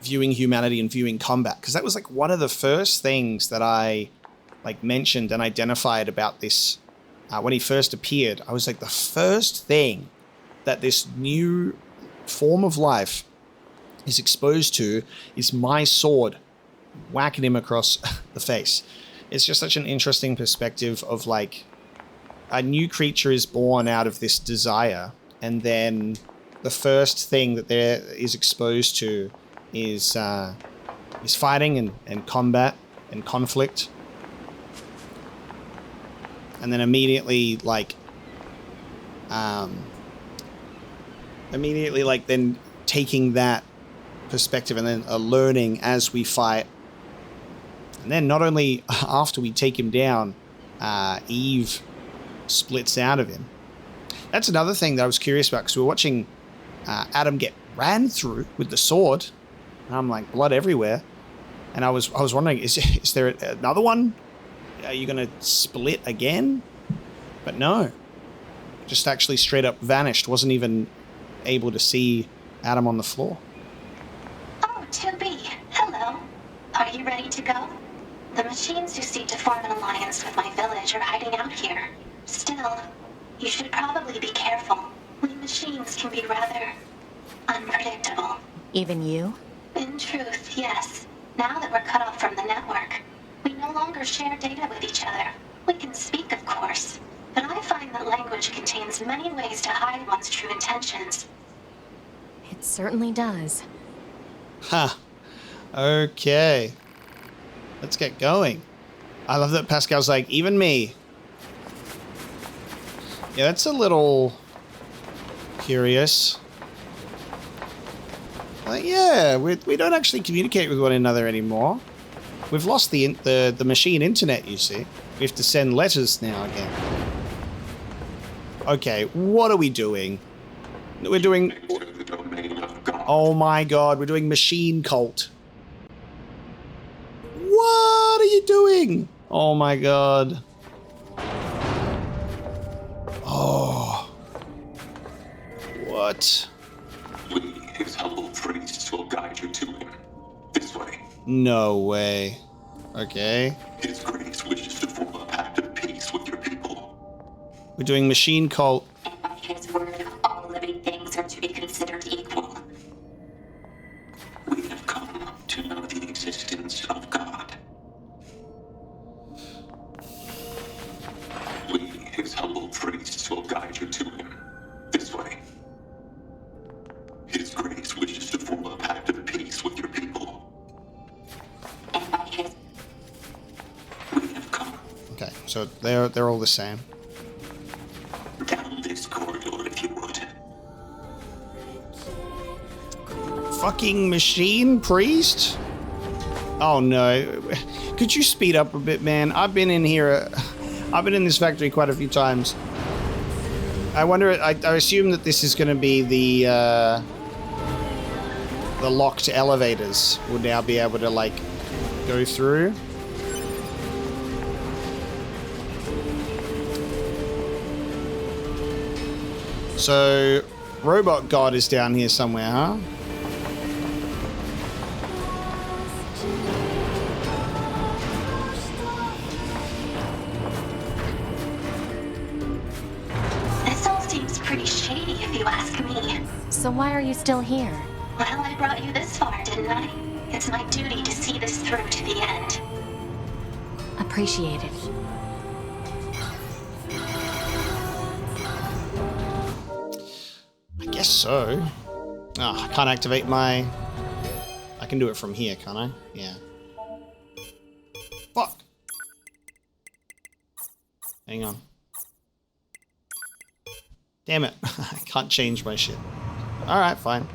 viewing humanity and viewing combat. Because that was, like, one of the first things that I, like, mentioned and identified about this when he first appeared. I was like, the first thing that this new form of life is exposed to is my sword whacking him across the face. It's just such an interesting perspective of, like, a new creature is born out of this desire, and then the first thing that there is exposed to is fighting and combat and conflict. And then immediately then taking that perspective and then learning as we fight. And then not only after we take him down, Eve splits out of him. That's another thing that I was curious about, because we were watching Adam get ran through with the sword. And I'm like, blood everywhere. And I was wondering, is there another one? Are you gonna split again? But no. Just actually straight up vanished. Wasn't even able to see Adam on the floor. Oh, 2B. Hello. Are you ready to go? The machines who seek to form an alliance with my village are hiding out here. Still, you should probably be careful. We machines can be rather unpredictable. Even you? In truth, yes. Now that we're cut off from the network, we no longer share data with each other. We can speak, of course, but I find that language contains many ways to hide one's true intentions. It certainly does. Huh. Okay. Let's get going. I love that Pascal's like, even me. Yeah, that's a little curious. Like, yeah, we don't actually communicate with one another anymore. We've lost the machine internet, you see. We have to send letters now again. Okay, what are we doing? We're doing... Oh my god, we're doing machine cult. What are you doing? Oh my god. Oh. What? We, his humble priests, will guide you to him. This way. No way. Okay. His grace wishes to form a pact of peace with your people. We're doing machine cult. And by his word, all living things are to be considered equal. We have come to know the existence of God. We, his humble priests, will guide you to him. This way. His grace wishes to form a pact of peace with your people. And by his... We have come Okay, so they're all the same. down this corridor, if you would. Fucking machine priest? Oh no. Could you speed up a bit, man? I've been in here. I've been in this factory quite a few times. I wonder. I assume that this is going to be the locked elevators. Will now be able to like go through. So, Robot God is down here somewhere, huh? This all seems pretty shady, if you ask me. So why are you still here? Well, I brought you this far, didn't I? It's my duty to see this through to the end. Appreciate it. I guess so. Oh, I can't activate my... I can do it from here, can't I? Yeah. Fuck! Hang on. Damn it. I can't change my shit. Alright, fine.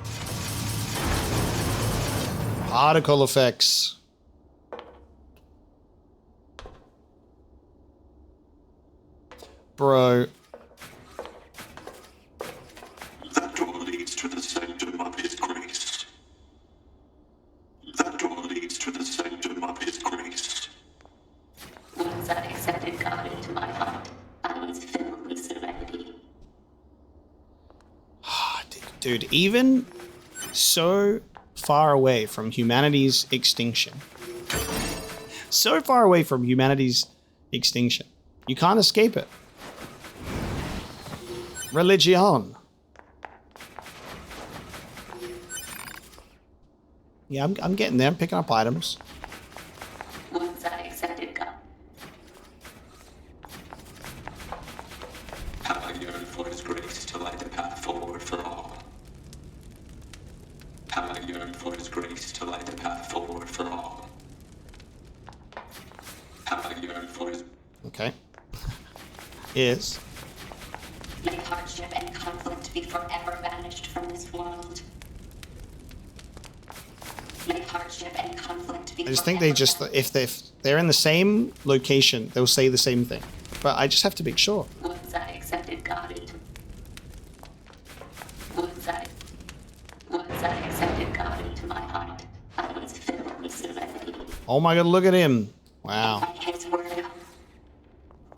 Particle effects. Bro. That door leads to the sanctum of his grace. That door leads to the sanctum of his grace. Once I accepted God into my heart, I was filled with serenity. Dude, even so far away from humanity's extinction. So far away from humanity's extinction. You can't escape it. Religion. Yeah, I'm getting there. I'm picking up items. Once I accepted God. How I yearn for his grace to light the path forward for all. How I yearn for his grace to light the path forward for all. How I yearn for his... Okay. Is. May hardship and conflict be forever banished from this world. May hardship and conflict be I just think they just, if they're in the same location, they'll say the same thing. But I just have to be sure. Once I accepted God into... Once I accepted God into my heart, I was filled with serenity. Oh my god, look at him. Wow.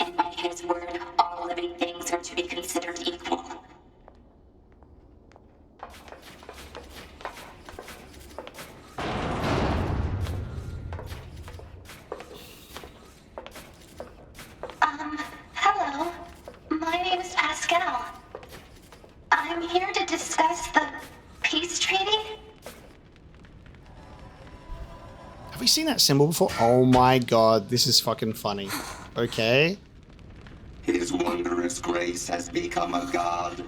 And by his word, all living things are to be considered equal. Hello. My name is Pascal. I'm here to discuss the peace treaty. Have we seen that symbol before? Oh my god, this is fucking funny. Okay. His wondrous grace has become a god.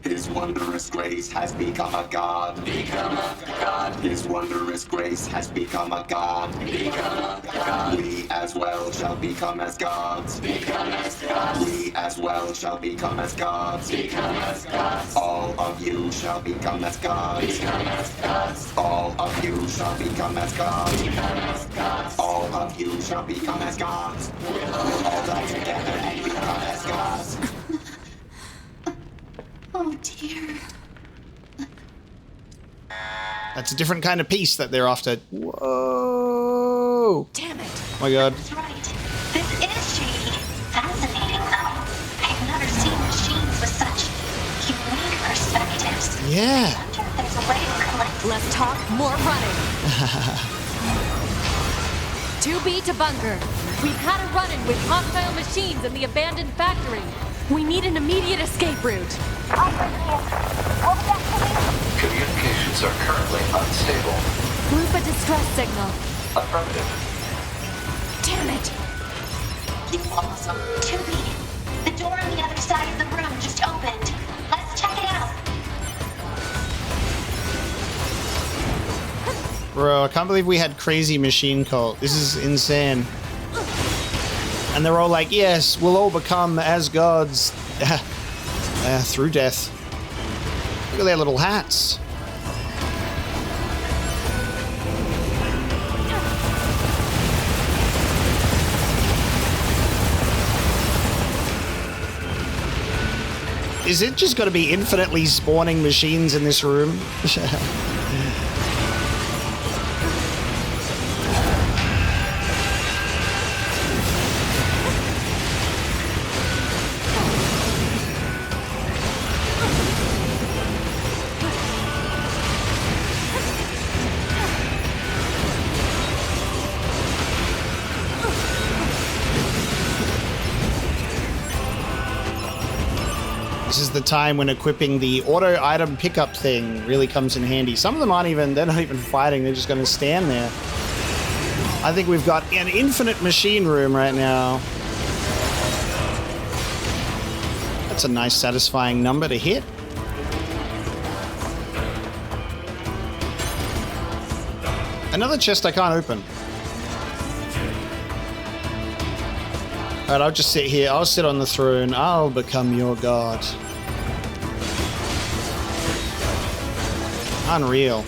His wondrous grace has become a god. Become a god. His wondrous grace has become a god. Become a god. We as well shall become as gods. Become as gods. We as well shall become as gods. Become as gods. All of you shall become as gods. Become as gods. All of you shall become as gods. Become as gods. All of you shall become as gods. We'll all die together and become as gods. Oh dear. That's a different kind of peace that they're after. Whoa. Damn it. Oh my god. That's right. This is shady. Fascinating, though. I've never seen machines with such unique perspectives. Yeah. I wonder if there's a way to collect. Less talk, more running. 2B to bunker. We've had a run-in with hostile machines in the abandoned factory. We need an immediate escape route. Communications are currently unstable. Group a distress signal. Affirmative. Damn it. You awesome. 2B. The door on the other side of the room just opened. Let's check it out. Bro, I can't believe we had crazy machine cult. This is insane. And they're all like, yes, we'll all become as gods through death. Look at their little hats. Is it just got to be infinitely spawning machines in this room? This is the time when equipping the auto item pickup thing really comes in handy. Some of them they're not even fighting, they're just going to stand there. I think we've got an infinite machine room right now. That's a nice satisfying number to hit. Another chest I can't open. Alright, I'll just sit here. I'll sit on the throne. I'll become your god. Unreal.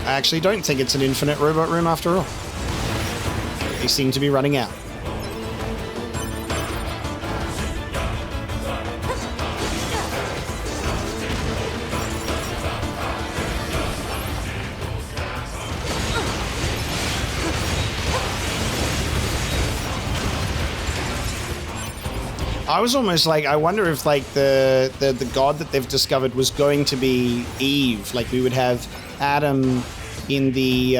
I actually don't think it's an infinite robot room after all. They seem to be running out. I was almost like, I wonder if like the god that they've discovered was going to be Eve. Like we would have Adam in the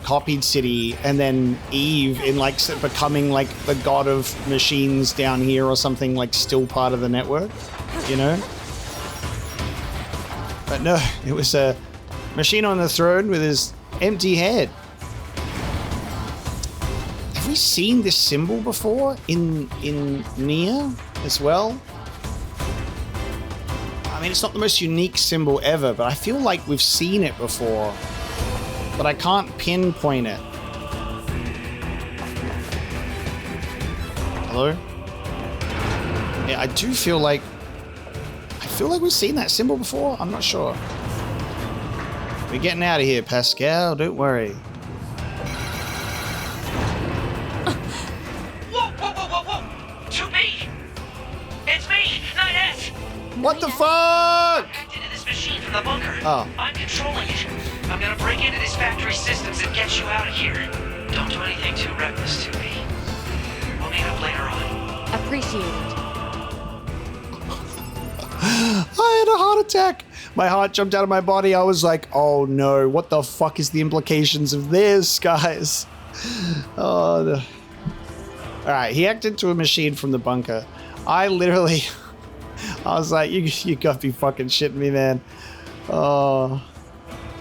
copied city and then Eve in like becoming like the god of machines down here or something, like still part of the network, you know? But no, it was a machine on the throne with his empty head. Have we seen this symbol before in NieR as well? I mean, it's not the most unique symbol ever, but I feel like we've seen it before, but I can't pinpoint it. Hello? Yeah, I do feel like we've seen that symbol before. I'm not sure. We're getting out of here, Pascal. Don't worry. What the fuck? Hacked into this machine from the bunker. Oh. I'm controlling it. I'm gonna break into this factory systems and get you out of here. Don't do anything too reckless to me. We'll meet up later on. Appreciate it. I had a heart attack. My heart jumped out of my body. I was like, oh no, what the fuck is the implications of this, guys? Oh, all right, he hacked into a machine from the bunker. I literally, I was like, you gotta be fucking shitting me, man. Oh,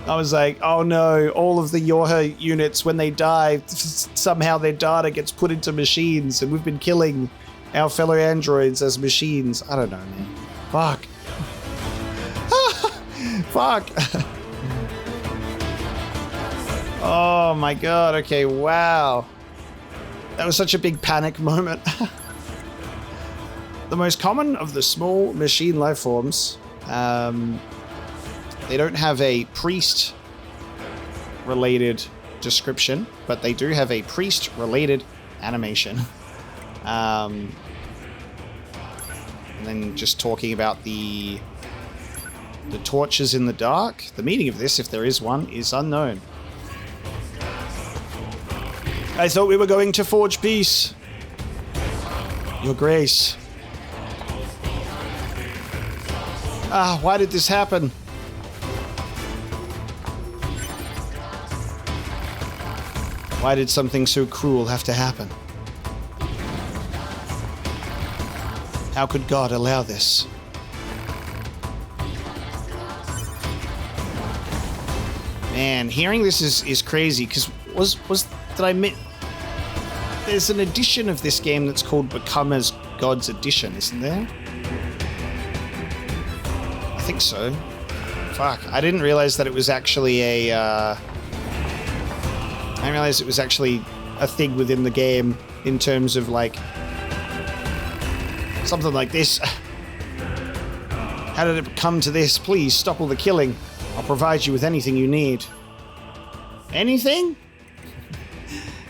I was like, oh no, all of the Yorha units, when they die, somehow their data gets put into machines, and we've been killing our fellow androids as machines. I don't know, man. Fuck. Fuck. Oh my god, okay, wow. That was such a big panic moment. The most common of the small machine life forms, they don't have a priest-related description, but they do have a priest-related animation. And then just talking about the torches in the dark. The meaning of this, if there is one, is unknown. I thought we were going to forge peace. Your grace. Ah, why did this happen? Why did something so cruel have to happen? How could God allow this? Man, hearing this is crazy, because did I admit there's an edition of this game that's called Become as God's Edition, isn't there? I think so. Fuck, I didn't realize that it was actually I didn't realize it was actually a thing within the game in terms of like something like this. How did it come to this? Please stop all the killing. I'll provide you with anything you need. Anything?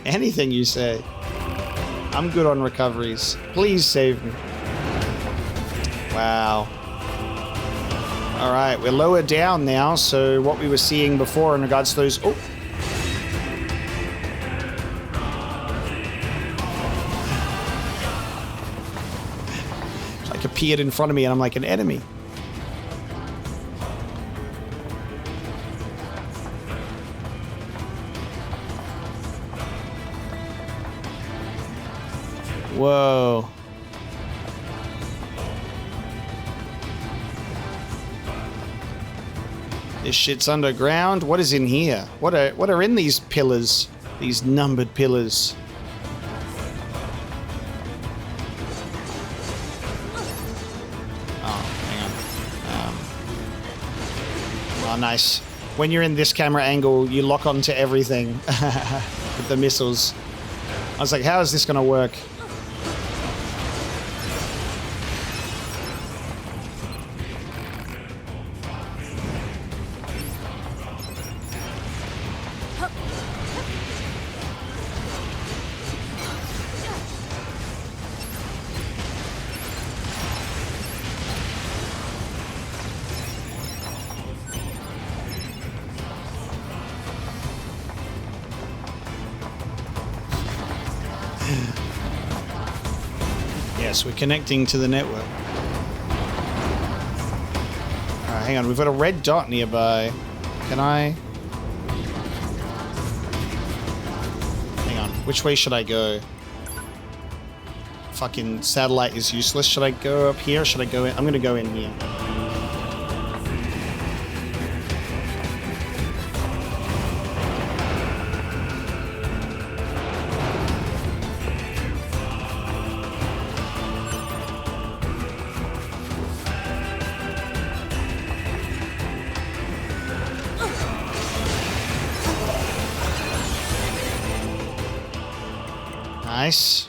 Anything you say. I'm good on recoveries. Please save me. Wow. Alright, we're lower down now, so what we were seeing before in regards to those... Oh! It's like appeared in front of me and I'm like an enemy. Whoa. This shit's underground. What is in here? What are in these pillars? These numbered pillars. Oh, hang on. Oh, nice. When you're in this camera angle, you lock onto everything with the missiles. I was like, how is this gonna work? Yes, we're connecting to the network. Alright, hang on, we've got a red dot nearby. Can I... Hang on, which way should I go? Fucking satellite is useless. Should I go up here or should I go in? I'm gonna go in here. Nice.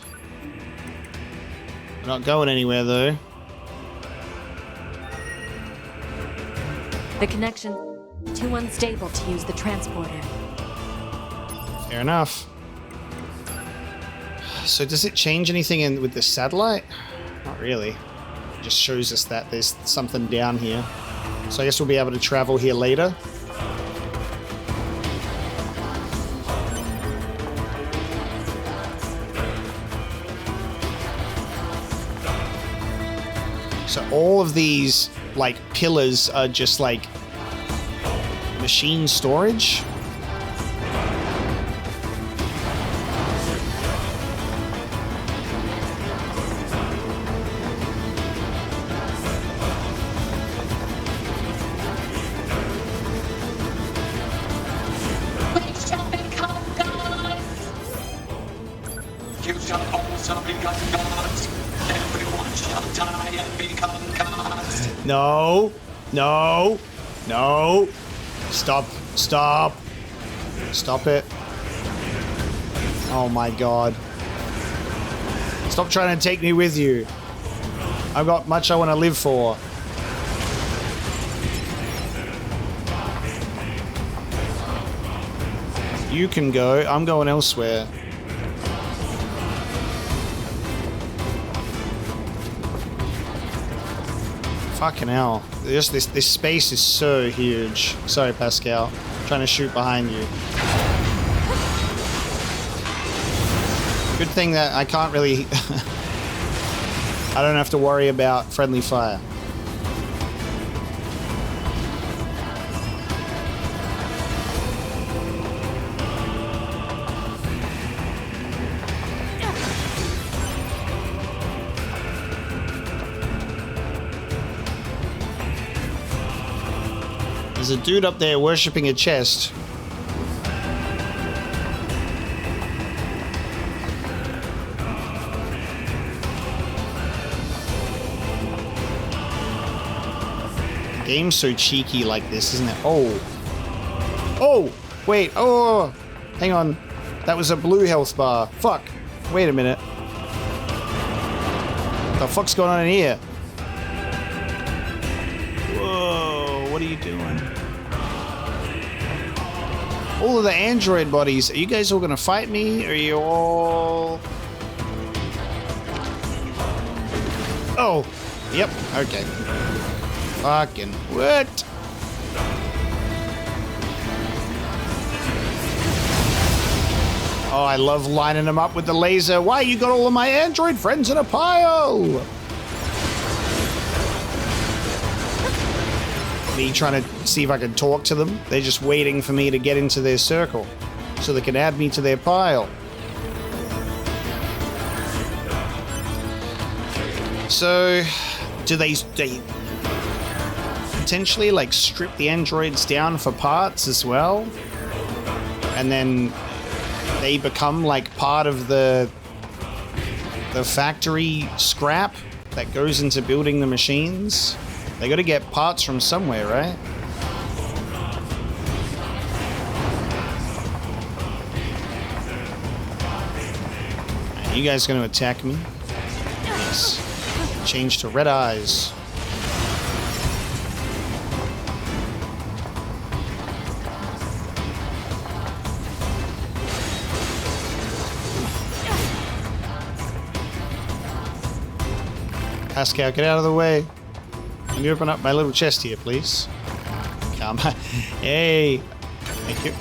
We're not going anywhere though. The connection too unstable to use the transporter. Fair enough. So does it change anything with the satellite? Not really. Just shows us that there's something down here. So I guess we'll be able to travel here later. So all of these, like, pillars are just, like, machine storage. We shall become gods! You shall also become gods! Everyone shall die and become gods! No, no, no. Stop, stop. Stop it. Oh my god. Stop trying to take me with you. I've got much I want to live for. You can go. I'm going elsewhere. Fucking hell. Just this space is so huge. Sorry, Pascal. I'm trying to shoot behind you. Good thing that I can't really... I don't have to worry about friendly fire. There's a dude up there worshipping a chest. The game's so cheeky like this, isn't it? Oh. Oh! Wait, oh! Hang on. That was a blue health bar. Fuck. Wait a minute. What the fuck's going on in here? Whoa, what are you doing? All of the android bodies. Are you guys all gonna fight me? Are you all... Oh. Yep. Okay. Fucking what? Oh, I love lining them up with the laser. Why you got all of my android friends in a pile? Me trying to see if I can talk to them. They're just waiting for me to get into their circle so they can add me to their pile. So, do they potentially like strip the androids down for parts as well? And then they become like part of the factory scrap that goes into building the machines? They gotta get parts from somewhere, right? Are you guys gonna attack me? Yes. Change to red eyes. Pascal, get out of the way. Can you open up my little chest here, please? Come on. Hey. Thank you.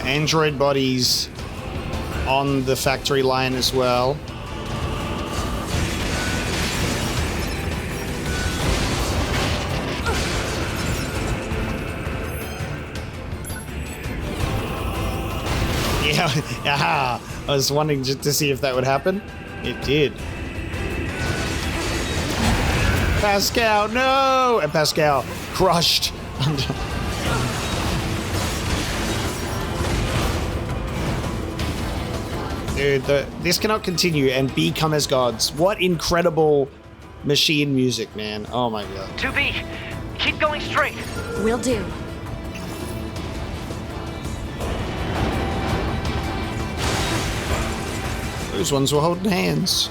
Android bodies on the factory line as well. Yeah, I was wanting just to see if that would happen. It did. Pascal, no! And Pascal crushed under... Dude, this cannot continue and become as gods. What incredible machine music, man. Oh my god. 2B, keep going straight. Will do. Those ones were holding hands.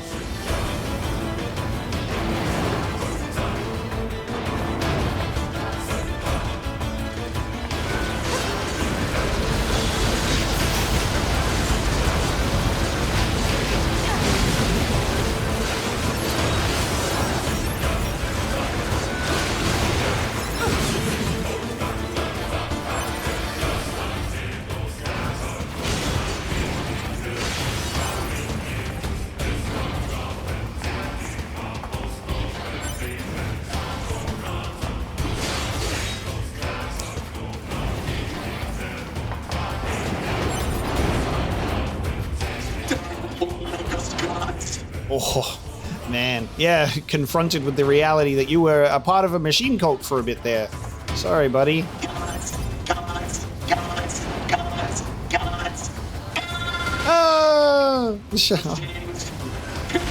Oh, man. Yeah, confronted with the reality that you were a part of a machine cult for a bit there. Sorry, buddy. Gods. Oh!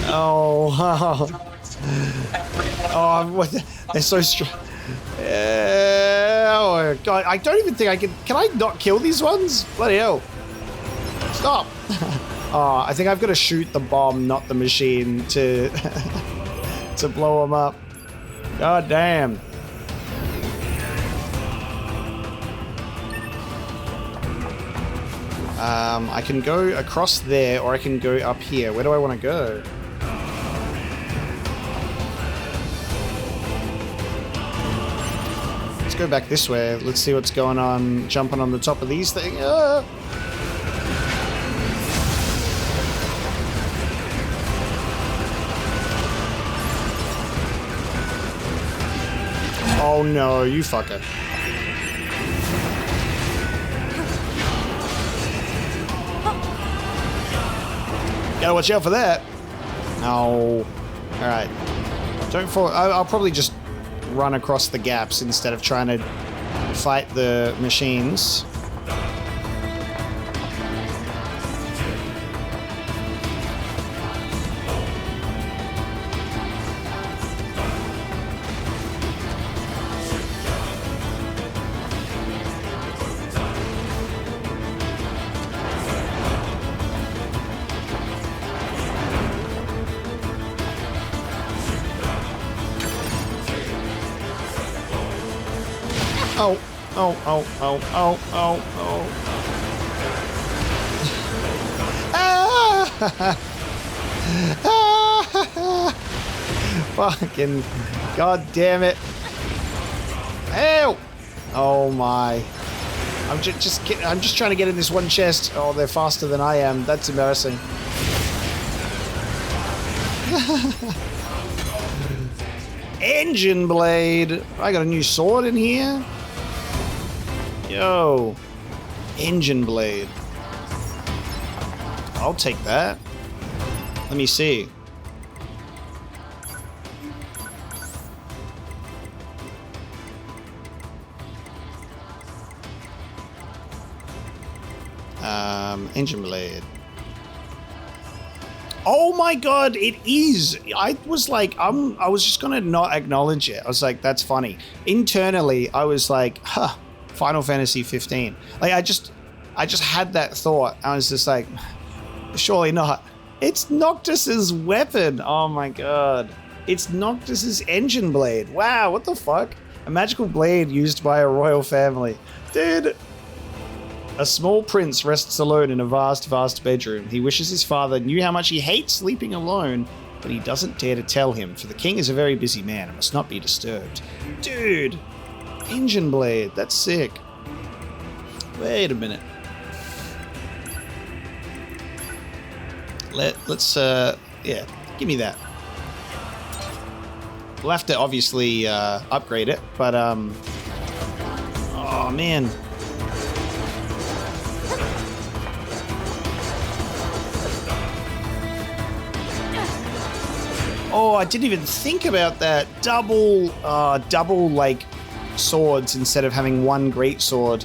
Oh, oh, what? They're so strong. Oh, God. I don't even think I can... Can I not kill these ones? Bloody hell. Stop. Oh, I think I've got to shoot the bomb, not the machine, to to blow them up. God damn. I can go across there, or I can go up here. Where do I want to go? Let's go back this way. Let's see what's going on. Jumping on the top of these things. Oh no, you fucker. Gotta watch out for that. No. Alright. Don't fall. I'll probably just run across the gaps instead of trying to fight the machines. Oh, oh, oh, oh, oh, oh, oh. Ah! Ah! Fucking god damn it. Ew! Oh my. I'm just trying to get in this one chest. Oh, they're faster than I am. That's embarrassing. Engine blade. I got a new sword in here. Yo. Engine blade. I'll take that. Let me see. Engine blade. Oh my god, it is. I was like, I was just gonna not acknowledge it. I was like, that's funny. Internally, I was like, huh, Final Fantasy 15. Like, I just had that thought. I was just like, surely not. It's Noctis's weapon. Oh my god. It's Noctis's engine blade. Wow, what the fuck? A magical blade used by a royal family. Dude. A small prince rests alone in a vast, vast bedroom. He wishes his father knew how much he hates sleeping alone, but he doesn't dare to tell him, for the king is a very busy man and must not be disturbed. Dude! Engine blade, that's sick. Wait a minute. Let's yeah, give me that. We'll have to obviously upgrade it, but oh man. Oh, I didn't even think about that. Double like swords instead of having one great sword.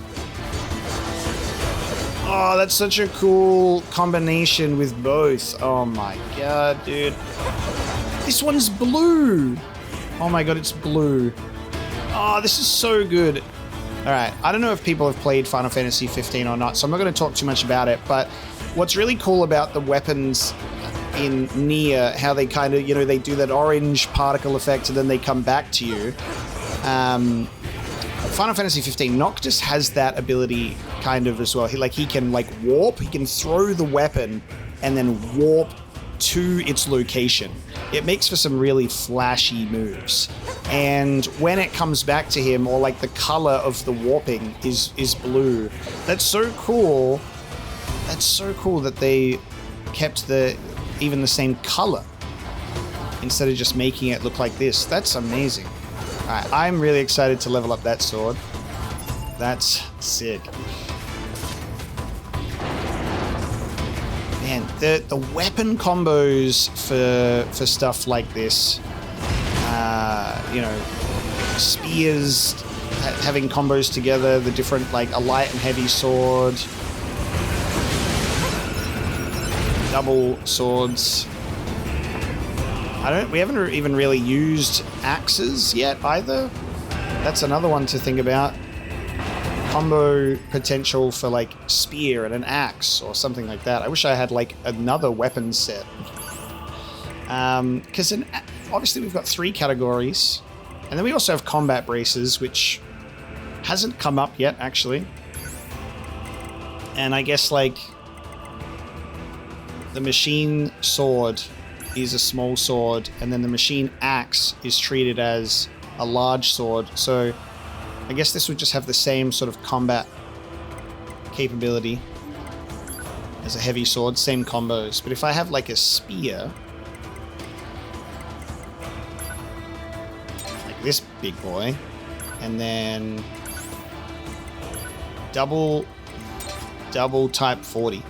Oh, that's such a cool combination with both. Oh my god, dude. This one's blue. Oh my god, it's blue. Oh, this is so good. All right, I don't know if people have played Final Fantasy 15 or not, so I'm not going to talk too much about it, but what's really cool about the weapons in NieR, how they kind of, they do that orange particle effect and then they come back to you. Final Fantasy 15, Noctis has that ability kind of as well. He can warp, he can throw the weapon and then warp to its location. It makes for some really flashy moves. And when it comes back to him, or the color of the warping is blue. That's so cool. That's so cool that they kept even the same color instead of just making it look like this. That's amazing. Alright, I'm really excited to level up that sword. That's sick. Man, the weapon combos for stuff like this, spears, having combos together, the different, a light and heavy sword, double swords. We haven't even really used axes yet either. That's another one to think about. Combo potential for spear and an axe or something like that. I wish I had another weapon set. Because obviously we've got 3 categories. And then we also have combat braces, which hasn't come up yet actually. And I guess the machine sword is a small sword, and then the machine axe is treated as a large sword. So I guess this would just have the same sort of combat capability as a heavy sword, same combos. But if I have a spear, like this big boy, and then double type 40.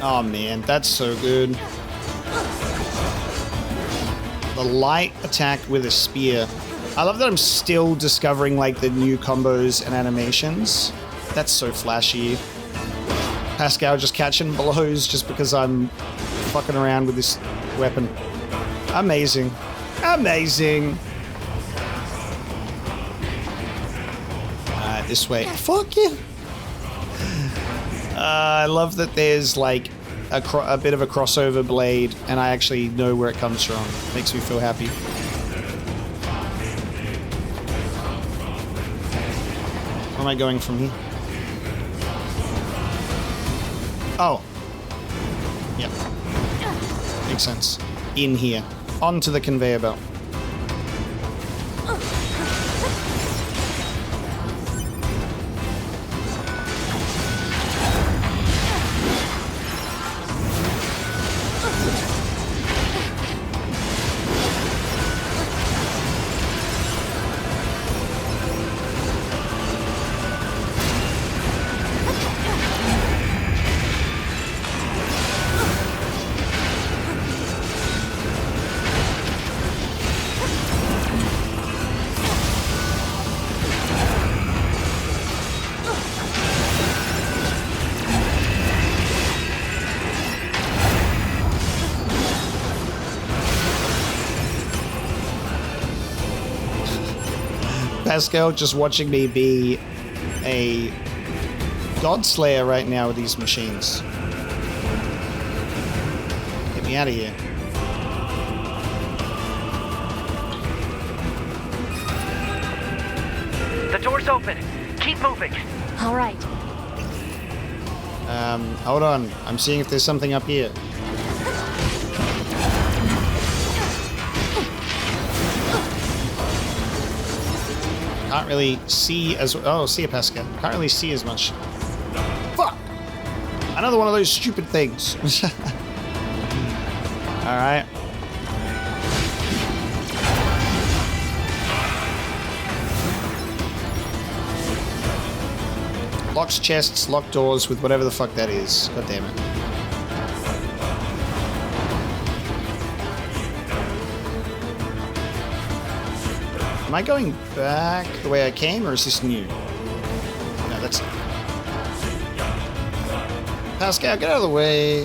Oh man, that's so good. The light attack with a spear. I love that I'm still discovering the new combos and animations. That's so flashy. Pascal just catching blows just because I'm fucking around with this weapon. Amazing. Amazing. This way. Fuck you. I love that there's a bit of a crossover blade, and I actually know where it comes from. Makes me feel happy. Where am I going from here? Oh. Yep. Makes sense. In here. Onto the conveyor belt. Pascal just watching me be a god slayer right now with these machines. Get me out of here. The door's open. Keep moving. All right. Hold on. I'm seeing if there's something up here. Can't really see as... Oh, see a Pascal. Can't really see as much. Fuck! Another one of those stupid things. Alright. Locks chests, locked doors with whatever the fuck that is. God damn it. Am I going back the way I came, or is this new? No, that's... Pascal, get out of the way.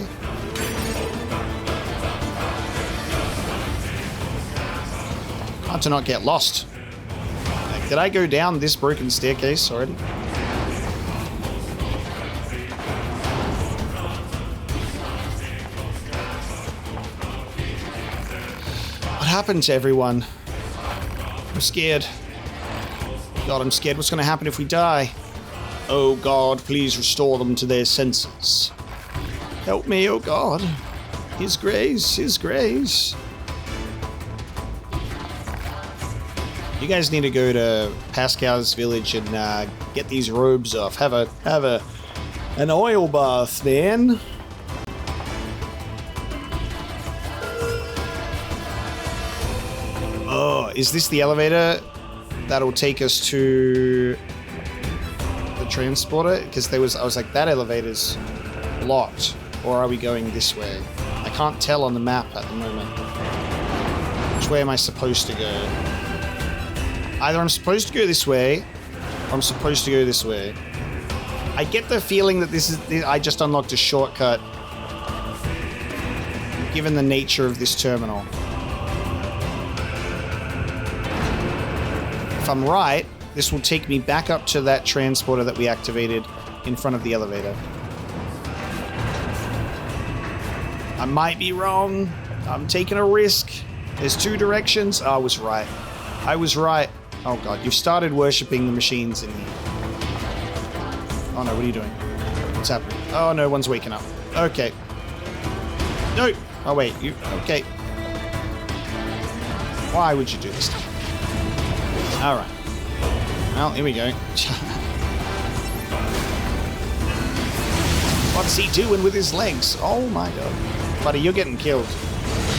Hard to not get lost. Like Did I go down this broken staircase already? What happened to everyone? I'm scared. God, I'm scared. What's going to happen if we die? Oh God, please restore them to their senses. Help me, oh God. His grace, His grace. You guys need to go to Pascal's village and get these robes off. Have an oil bath, man. Oh, is this the elevator that'll take us to the transporter? Because I was like, that elevator's locked. Or are we going this way? I can't tell on the map at the moment. Which way am I supposed to go? Either I'm supposed to go this way, or I'm supposed to go this way. I get the feeling that I just unlocked a shortcut, given the nature of this terminal. If I'm right, this will take me back up to that transporter that we activated in front of the elevator. I might be wrong. I'm taking a risk. There's two directions. I was right. I was right. Oh God, you've started worshipping the machines in here. Oh no, what are you doing? What's happening? Oh no, one's waking up. Okay. No. Oh wait, you. Okay. Why would you do this? Alright. Well, here we go. What's he doing with his legs? Oh my God. Buddy, you're getting killed.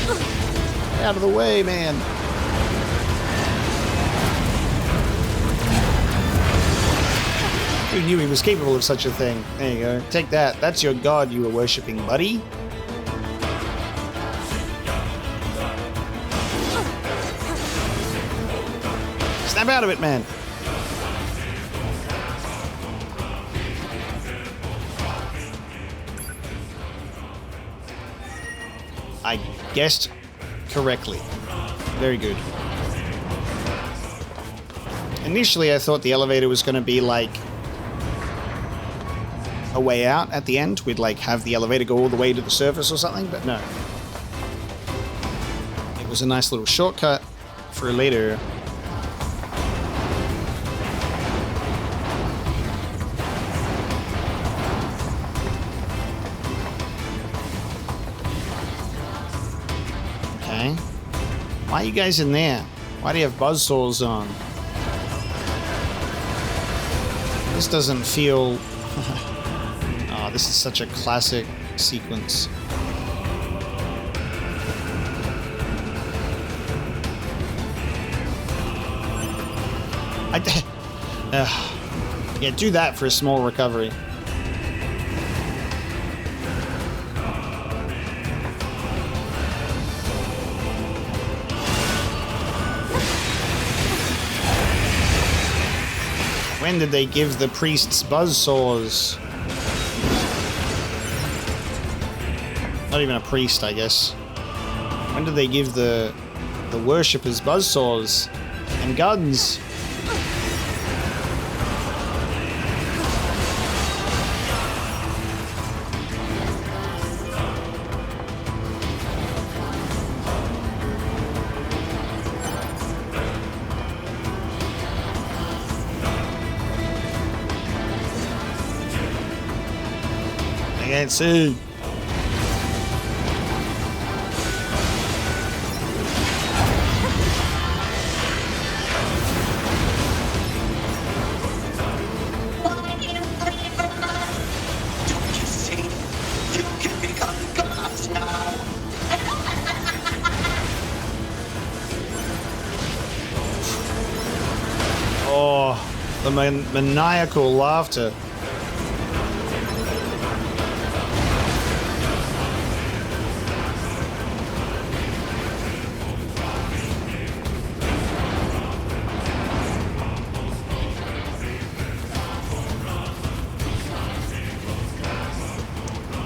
Get out of the way, man. Who knew he was capable of such a thing? There you go. Take that. That's your god you were worshipping, buddy. Snap out of it, man. I guessed correctly. Very good. Initially, I thought the elevator was going to be like a way out at the end. We'd like have the elevator go all the way to the surface or something, but no. It was a nice little shortcut for later. Okay. Why are you guys in there? Why do you have buzzsaws on? This doesn't feel... Oh, this is such a classic sequence. Yeah, do that for a small recovery. When did they give the priests buzzsaws? Not even a priest, I guess. When did they give the worshippers buzzsaws and guns? I can't see. The maniacal laughter.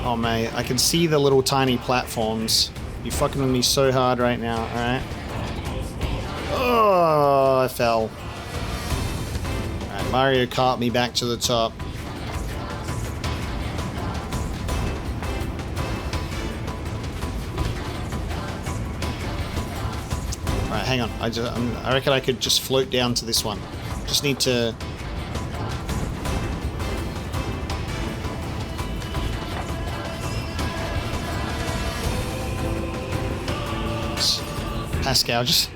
Oh mate, I can see the little tiny platforms. You're fucking with me so hard right now, alright? Oh, I fell. Mario Kart me back to the top. Alright, hang on. I reckon I could just float down to this one. Just need to... Pascal just...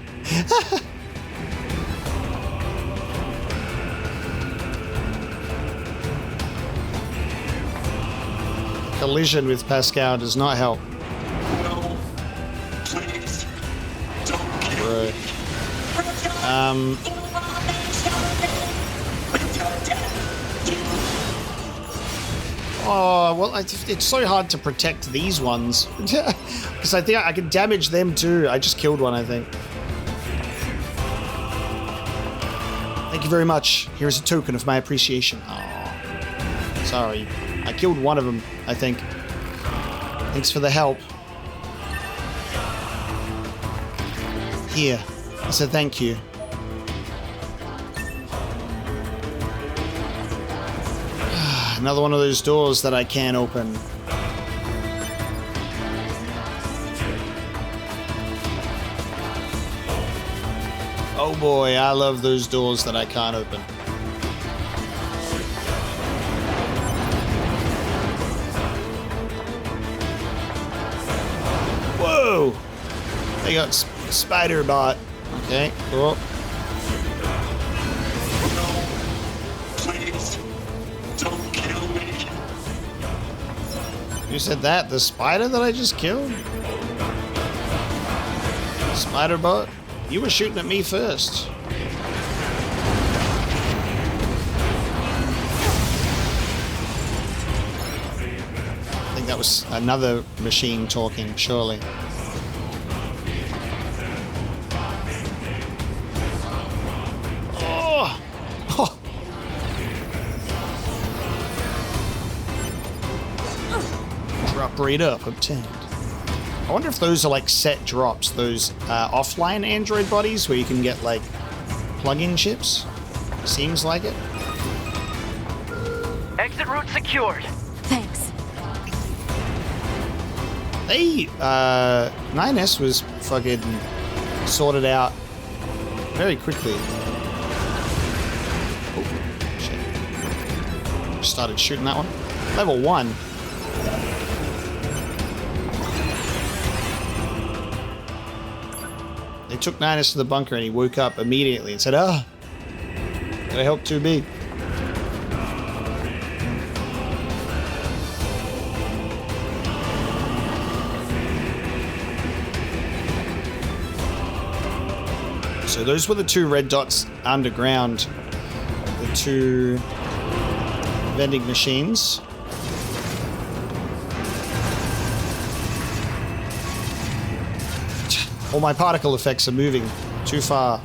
Collision with Pascal does not help. No, please, don't kill Bro. me. Oh, well, it's so hard to protect these ones. Because I think I can damage them too. I just killed one, I think. Thank you very much. Here's a token of my appreciation. Oh, sorry. I killed one of them, I think. Thanks for the help. Here. I said thank you. Another one of those doors that I can't open. Oh boy, I love those doors that I can't open. Whoa! They got spider bot. Okay, cool. Please, don't kill me. You said that? The spider that I just killed? Spider bot? You were shooting at me first. I think that was another machine talking, surely. Oh! Oh! Drop rate up, obtained. I wonder if those are like set drops, those offline Android bodies where you can get like plug-in chips. Seems like it. Exit route secured. Thanks. Hey, 9S was fucking sorted out very quickly. Oh, shit. Just started shooting that one. Level 1. They took 9S to the bunker and he woke up immediately and said, "Ah, gotta help 2B." So those were the two red dots underground, the two vending machines. All my particle effects are moving too far.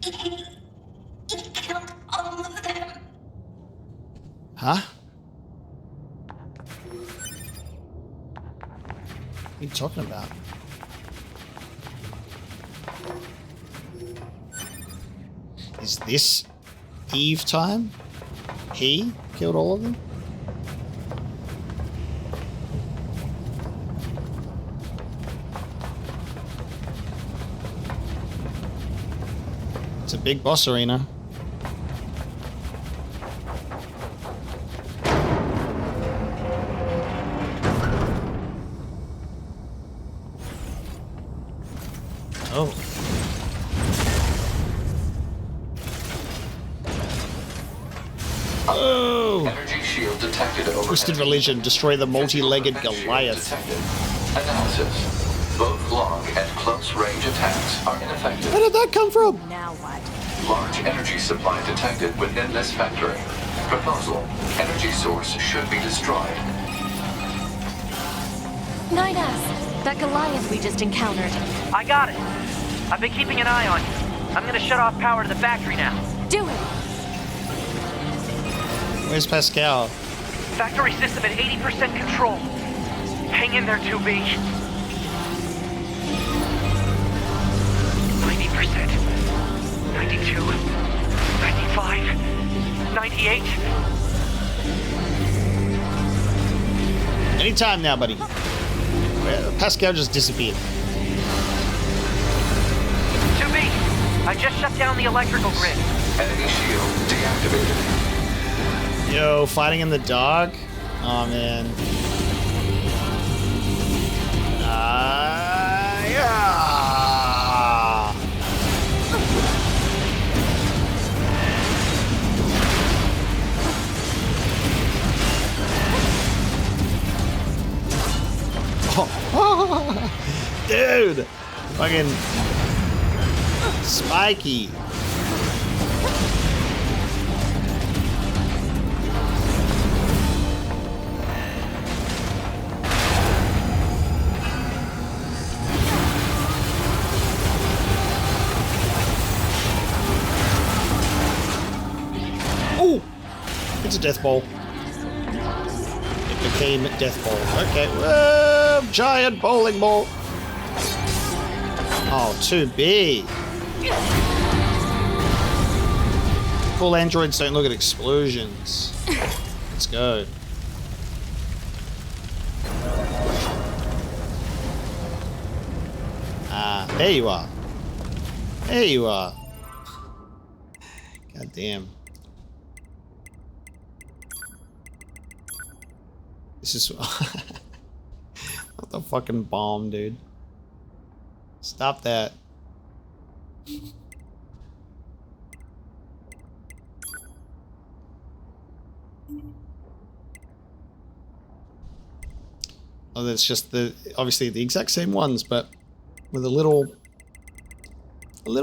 He killed all of them. Huh? What are you talking about? Is this Eve time? He killed all of them? It's a big boss arena. Oh. Oh! Energy shield detected over. Twisted Religion, destroy the multi-legged Goliath. Detected. Analysis. Both long and close range attacks are ineffective. Where did that come from? Now what? Large energy supply detected within this factory. Proposal. Energy source should be destroyed. 9S, that Goliath we just encountered. I got it. I've been keeping an eye on you. I'm gonna shut off power to the factory now. Do it! Where's Pascal? Factory system at 80% control. Hang in there, 2B. initiate. Anytime now, buddy. Pascal just disappeared. 2B, I just shut down the electrical grid. Enemy shield deactivated. Yo, fighting in the dark? Oh, man. Yeah. Oh. Dude! Fucking spiky. Oh! It's a death ball. It became death ball. Okay. Giant bowling ball. Oh, 2B. Cool androids don't look at explosions. Let's go. Ah, there you are. There you are. God damn. This is... What the fucking bomb, dude. Stop that. Oh, that's just obviously the exact same ones, but with a little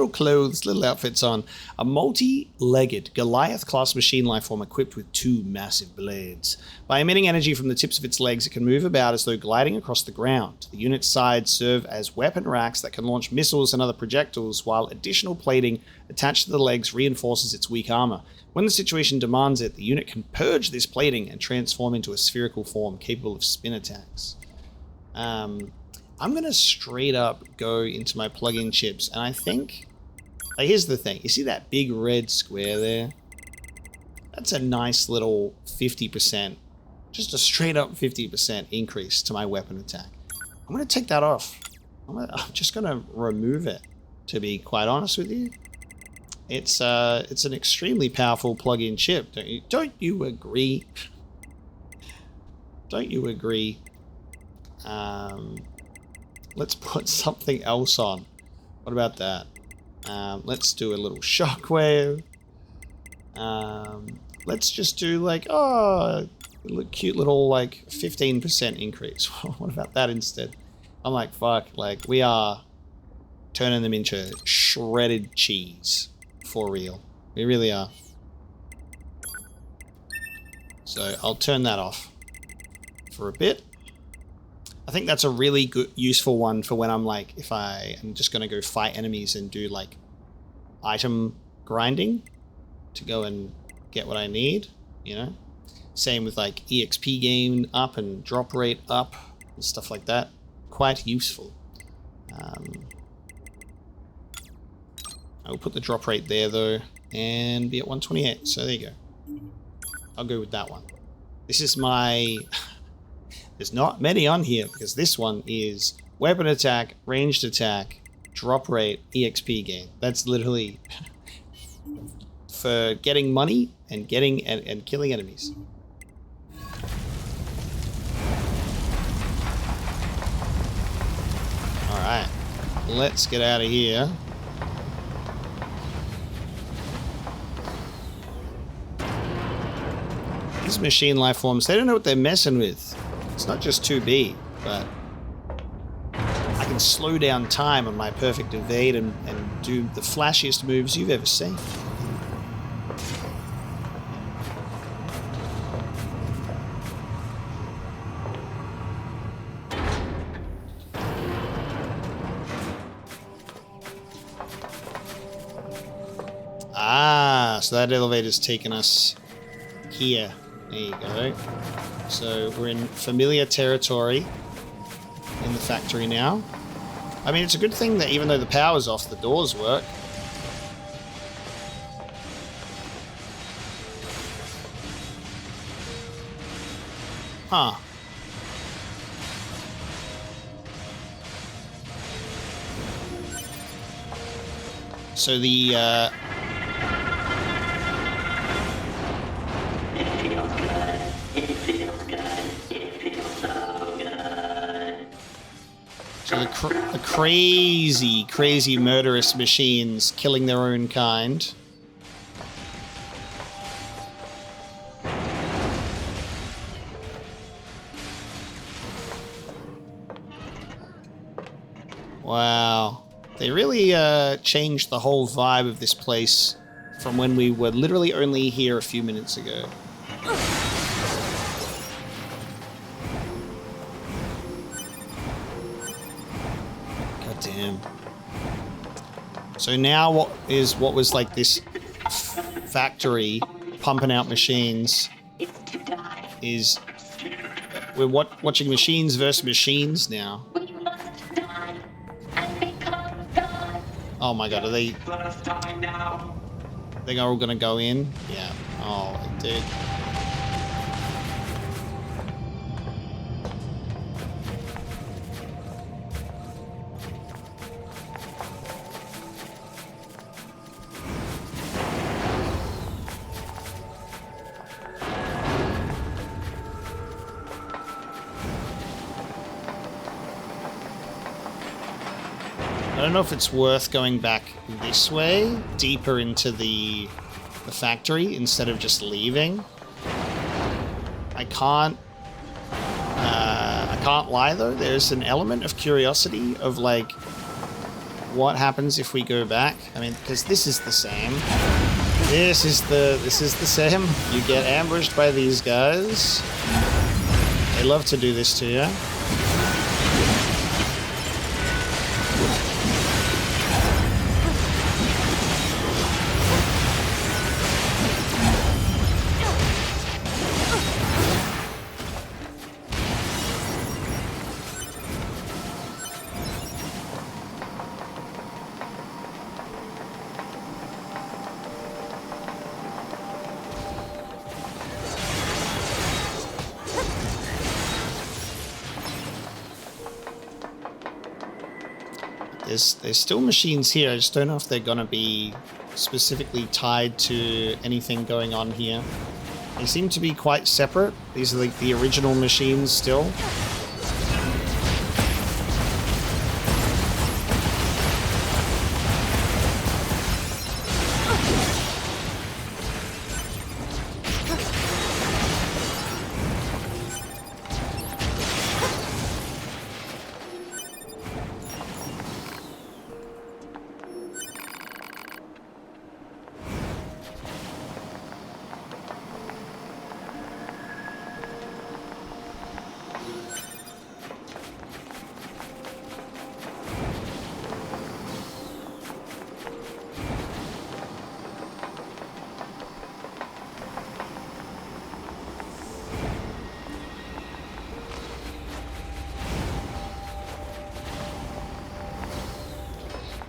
clothes, little outfits on. A multi-legged Goliath class machine lifeform equipped with 2 massive blades. By emitting energy from the tips of its legs, it can move about as though gliding across the ground. The unit's sides serve as weapon racks that can launch missiles and other projectiles, while additional plating attached to the legs reinforces its weak armor. When the situation demands it, the unit can purge this plating and transform into a spherical form capable of spin attacks. I'm gonna straight up go into my plug-in chips, and I think, like, here's the thing. You see that big red square there? That's a nice little 50%, just a straight up 50% increase to my weapon attack. I'm gonna take that off. I'm just gonna remove it, to be quite honest with you. It's an extremely powerful plug-in chip, don't you agree? Don't you agree? Let's put something else on. What about that? Let's do a little shockwave. Let's just do like, oh, a cute little like 15% increase. What about that instead? I'm like, fuck, like we are turning them into shredded cheese. For real. We really are. So I'll turn that off for a bit. I think that's a really good, useful one for when I'm like, if I am just going to go fight enemies and do like item grinding to go and get what I need, you know? Same with like EXP gain up and drop rate up and stuff like that. Quite useful. I'll put the drop rate there though and be at 128. So there you go. I'll go with that one. This is my... There's not many on here because this one is weapon attack, ranged attack, drop rate, EXP gain. That's literally for getting money and getting and killing enemies. All right, let's get out of here. These machine life forms, they don't know what they're messing with. It's not just 2B, but I can slow down time on my perfect evade and do the flashiest moves you've ever seen. Ah, so that elevator's taken us here. There you go. So we're in familiar territory in the factory now. I mean, it's a good thing that even though the power's off, the doors work. Huh. So the, so the crazy, crazy murderous machines killing their own kind. Wow. They really changed the whole vibe of this place from when we were literally only here a few minutes ago. God damn. So now what was like this factory pumping out machines is we're watching machines versus machines now. Oh my god, are they all gonna go in? Yeah. Oh, dude. I don't know if it's worth going back this way, deeper into the factory, instead of just leaving. I can't lie though. There's an element of curiosity of like, what happens if we go back? I mean, because this is the same. This is the same. You get ambushed by these guys. They love to do this to you. There's still machines here. I just don't know if they're gonna be specifically tied to anything going on here. They seem to be quite separate. These are like the original machines still.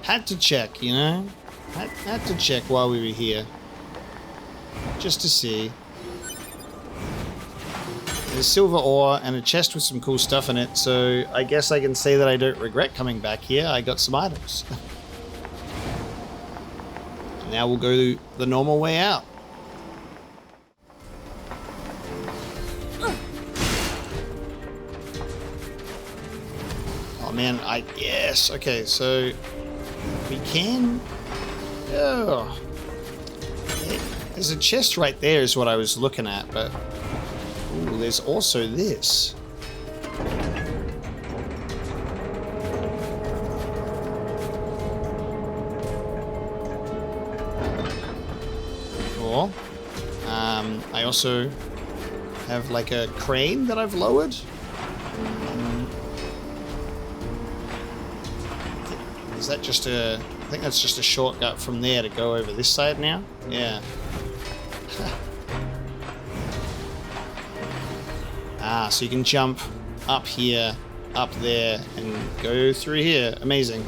Had to check, you know? Had to check while we were here. Just to see. There's silver ore and a chest with some cool stuff in it, so I guess I can say that I don't regret coming back here. I got some items. Now we'll go the normal way out. Oh man, yes, okay, so we can... Oh. There's a chest right there is what I was looking at, but... Ooh, there's also this. Cool. I also have like a crane that I've lowered. Is that just a... I think that's just a shortcut from there to go over this side now? Yeah. Ah, so you can jump up here, up there, and go through here. Amazing.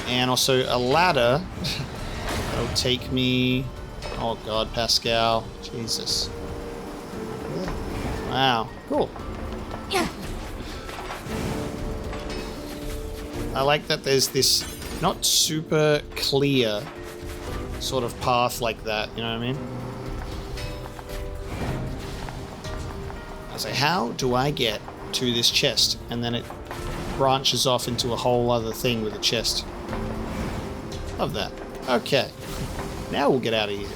And also a ladder that'll take me... Oh god, Pascal. Jesus. Wow, cool. I like that there's this not super clear sort of path like that, you know what I mean? I say, how do I get to this chest? And then it branches off into a whole other thing with a chest. Love that. Okay. Now we'll get out of here.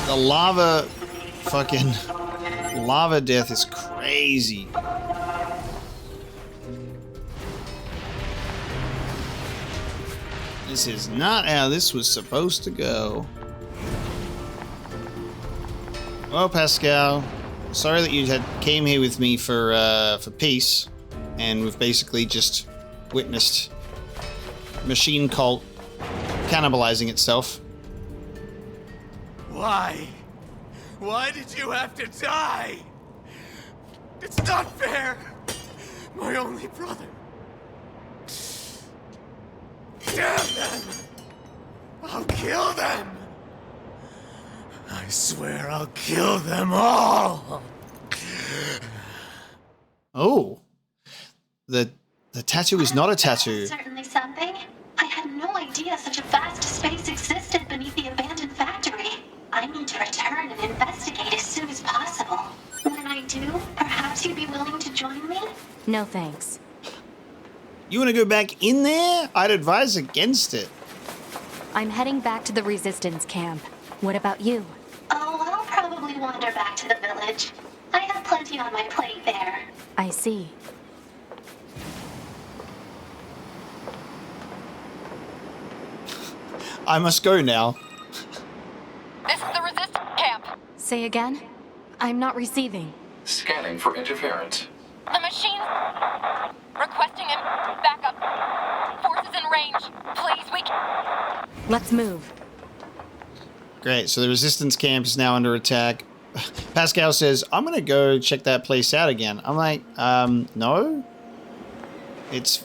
The lava death is crazy. This is not how this was supposed to go. Well, Pascal, sorry that you came here with me for peace, and we've basically just witnessed machine cult cannibalizing itself. Why? Why did you have to die? It's not fair! My only brother. Damn them! I'll kill them! I swear I'll kill them all! Oh. The tattoo is not a tattoo. Certainly something. I had no idea such a vast space existed beneath the abandoned factory. I need to return and investigate as soon as possible. When I do, perhaps you'd be willing to join me? No thanks. You want to go back in there? I'd advise against it. I'm heading back to the resistance camp. What about you? Oh, I'll probably wander back to the village. I have plenty on my plate there. I see. I must go now. This is the resistance camp. Say again? I'm not receiving. Scanning for interference. The machine requesting him backup. Forces in range. Please, we can... Let's move. Great, so the resistance camp is now under attack. Pascal says, I'm gonna go check that place out again. I'm like, no? It's,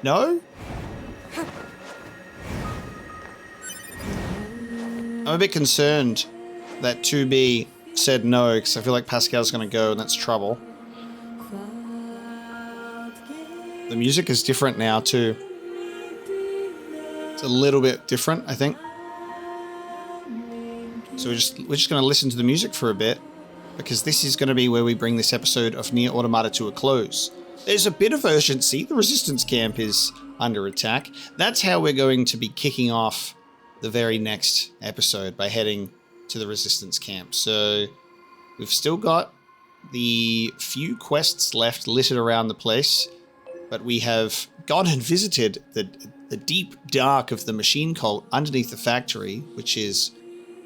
no? I'm a bit concerned that 2B said no, because I feel like Pascal's gonna go and that's trouble. The music is different now too. It's a little bit different, I think. So we're just going to listen to the music for a bit, because this is going to be where we bring this episode of NieR Automata to a close. There's a bit of urgency. The resistance camp is under attack. That's how we're going to be kicking off the very next episode, by heading to the resistance camp. So we've still got the few quests left littered around the place, but we have gone and visited the deep dark of the machine cult underneath the factory, which is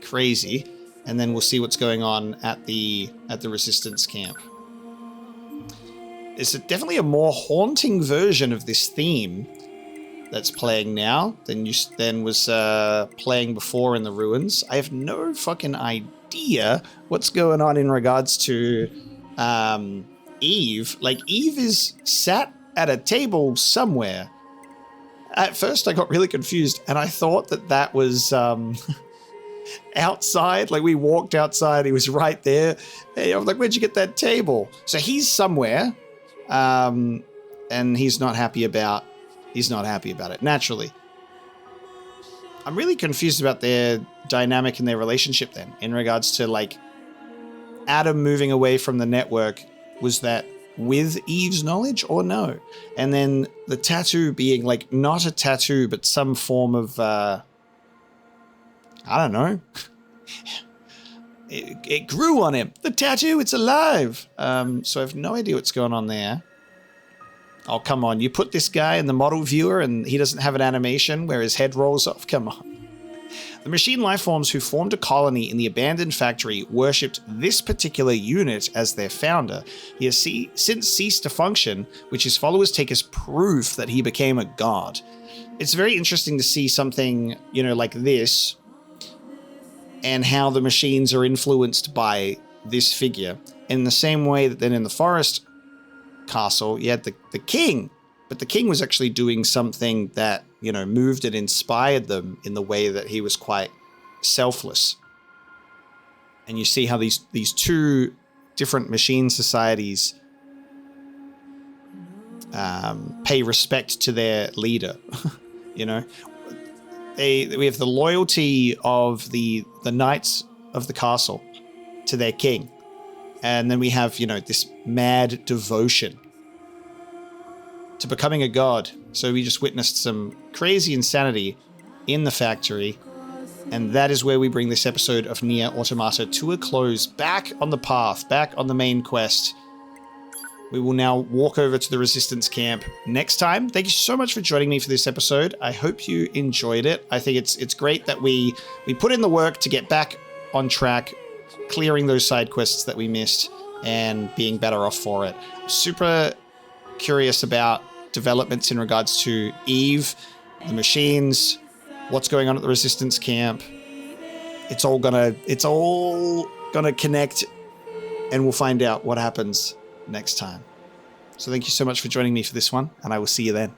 crazy, and then we'll see what's going on at the resistance camp. It's definitely a more haunting version of this theme that's playing now than was playing before in the ruins. I have no fucking idea what's going on in regards to Eve. Like, Eve is sat at a table somewhere. At first I got really confused, and I thought that was outside. Like, we walked outside, he was right there. Hey, I was like, where'd you get that table? So he's somewhere, and he's not happy about it, naturally. I'm really confused about their dynamic and their relationship then, in regards to, like, Adam moving away from the network. Was that with Eve's knowledge or no? And then the tattoo being, like, not a tattoo, but some form of, I don't know. It grew on him. The tattoo, it's alive. So I have no idea what's going on there. Oh, come on. You put this guy in the model viewer and he doesn't have an animation where his head rolls off? Come on. The machine lifeforms who formed a colony in the abandoned factory worshipped this particular unit as their founder. He has since ceased to function, which his followers take as proof that he became a god. It's very interesting to see something, like this, and how the machines are influenced by this figure. In the same way that then in the forest castle, you had the king, but the king was actually doing something that, moved and inspired them in the way that he was quite selfless. And you see how these two different machine societies pay respect to their leader. We have the loyalty of the knights of the castle to their king. And then we have, this mad devotion to becoming a god. So we just witnessed some crazy insanity in the factory. And that is where we bring this episode of NieR Automata to a close, back on the path, back on the main quest. We will now walk over to the Resistance camp next time. Thank you so much for joining me for this episode. I hope you enjoyed it. I think it's great that we put in the work to get back on track, clearing those side quests that we missed and being better off for it. Super curious about developments in regards to Eve, the machines, what's going on at the Resistance camp. It's all gonna connect, and we'll find out what happens next time. So thank you so much for joining me for this one, and I will see you then.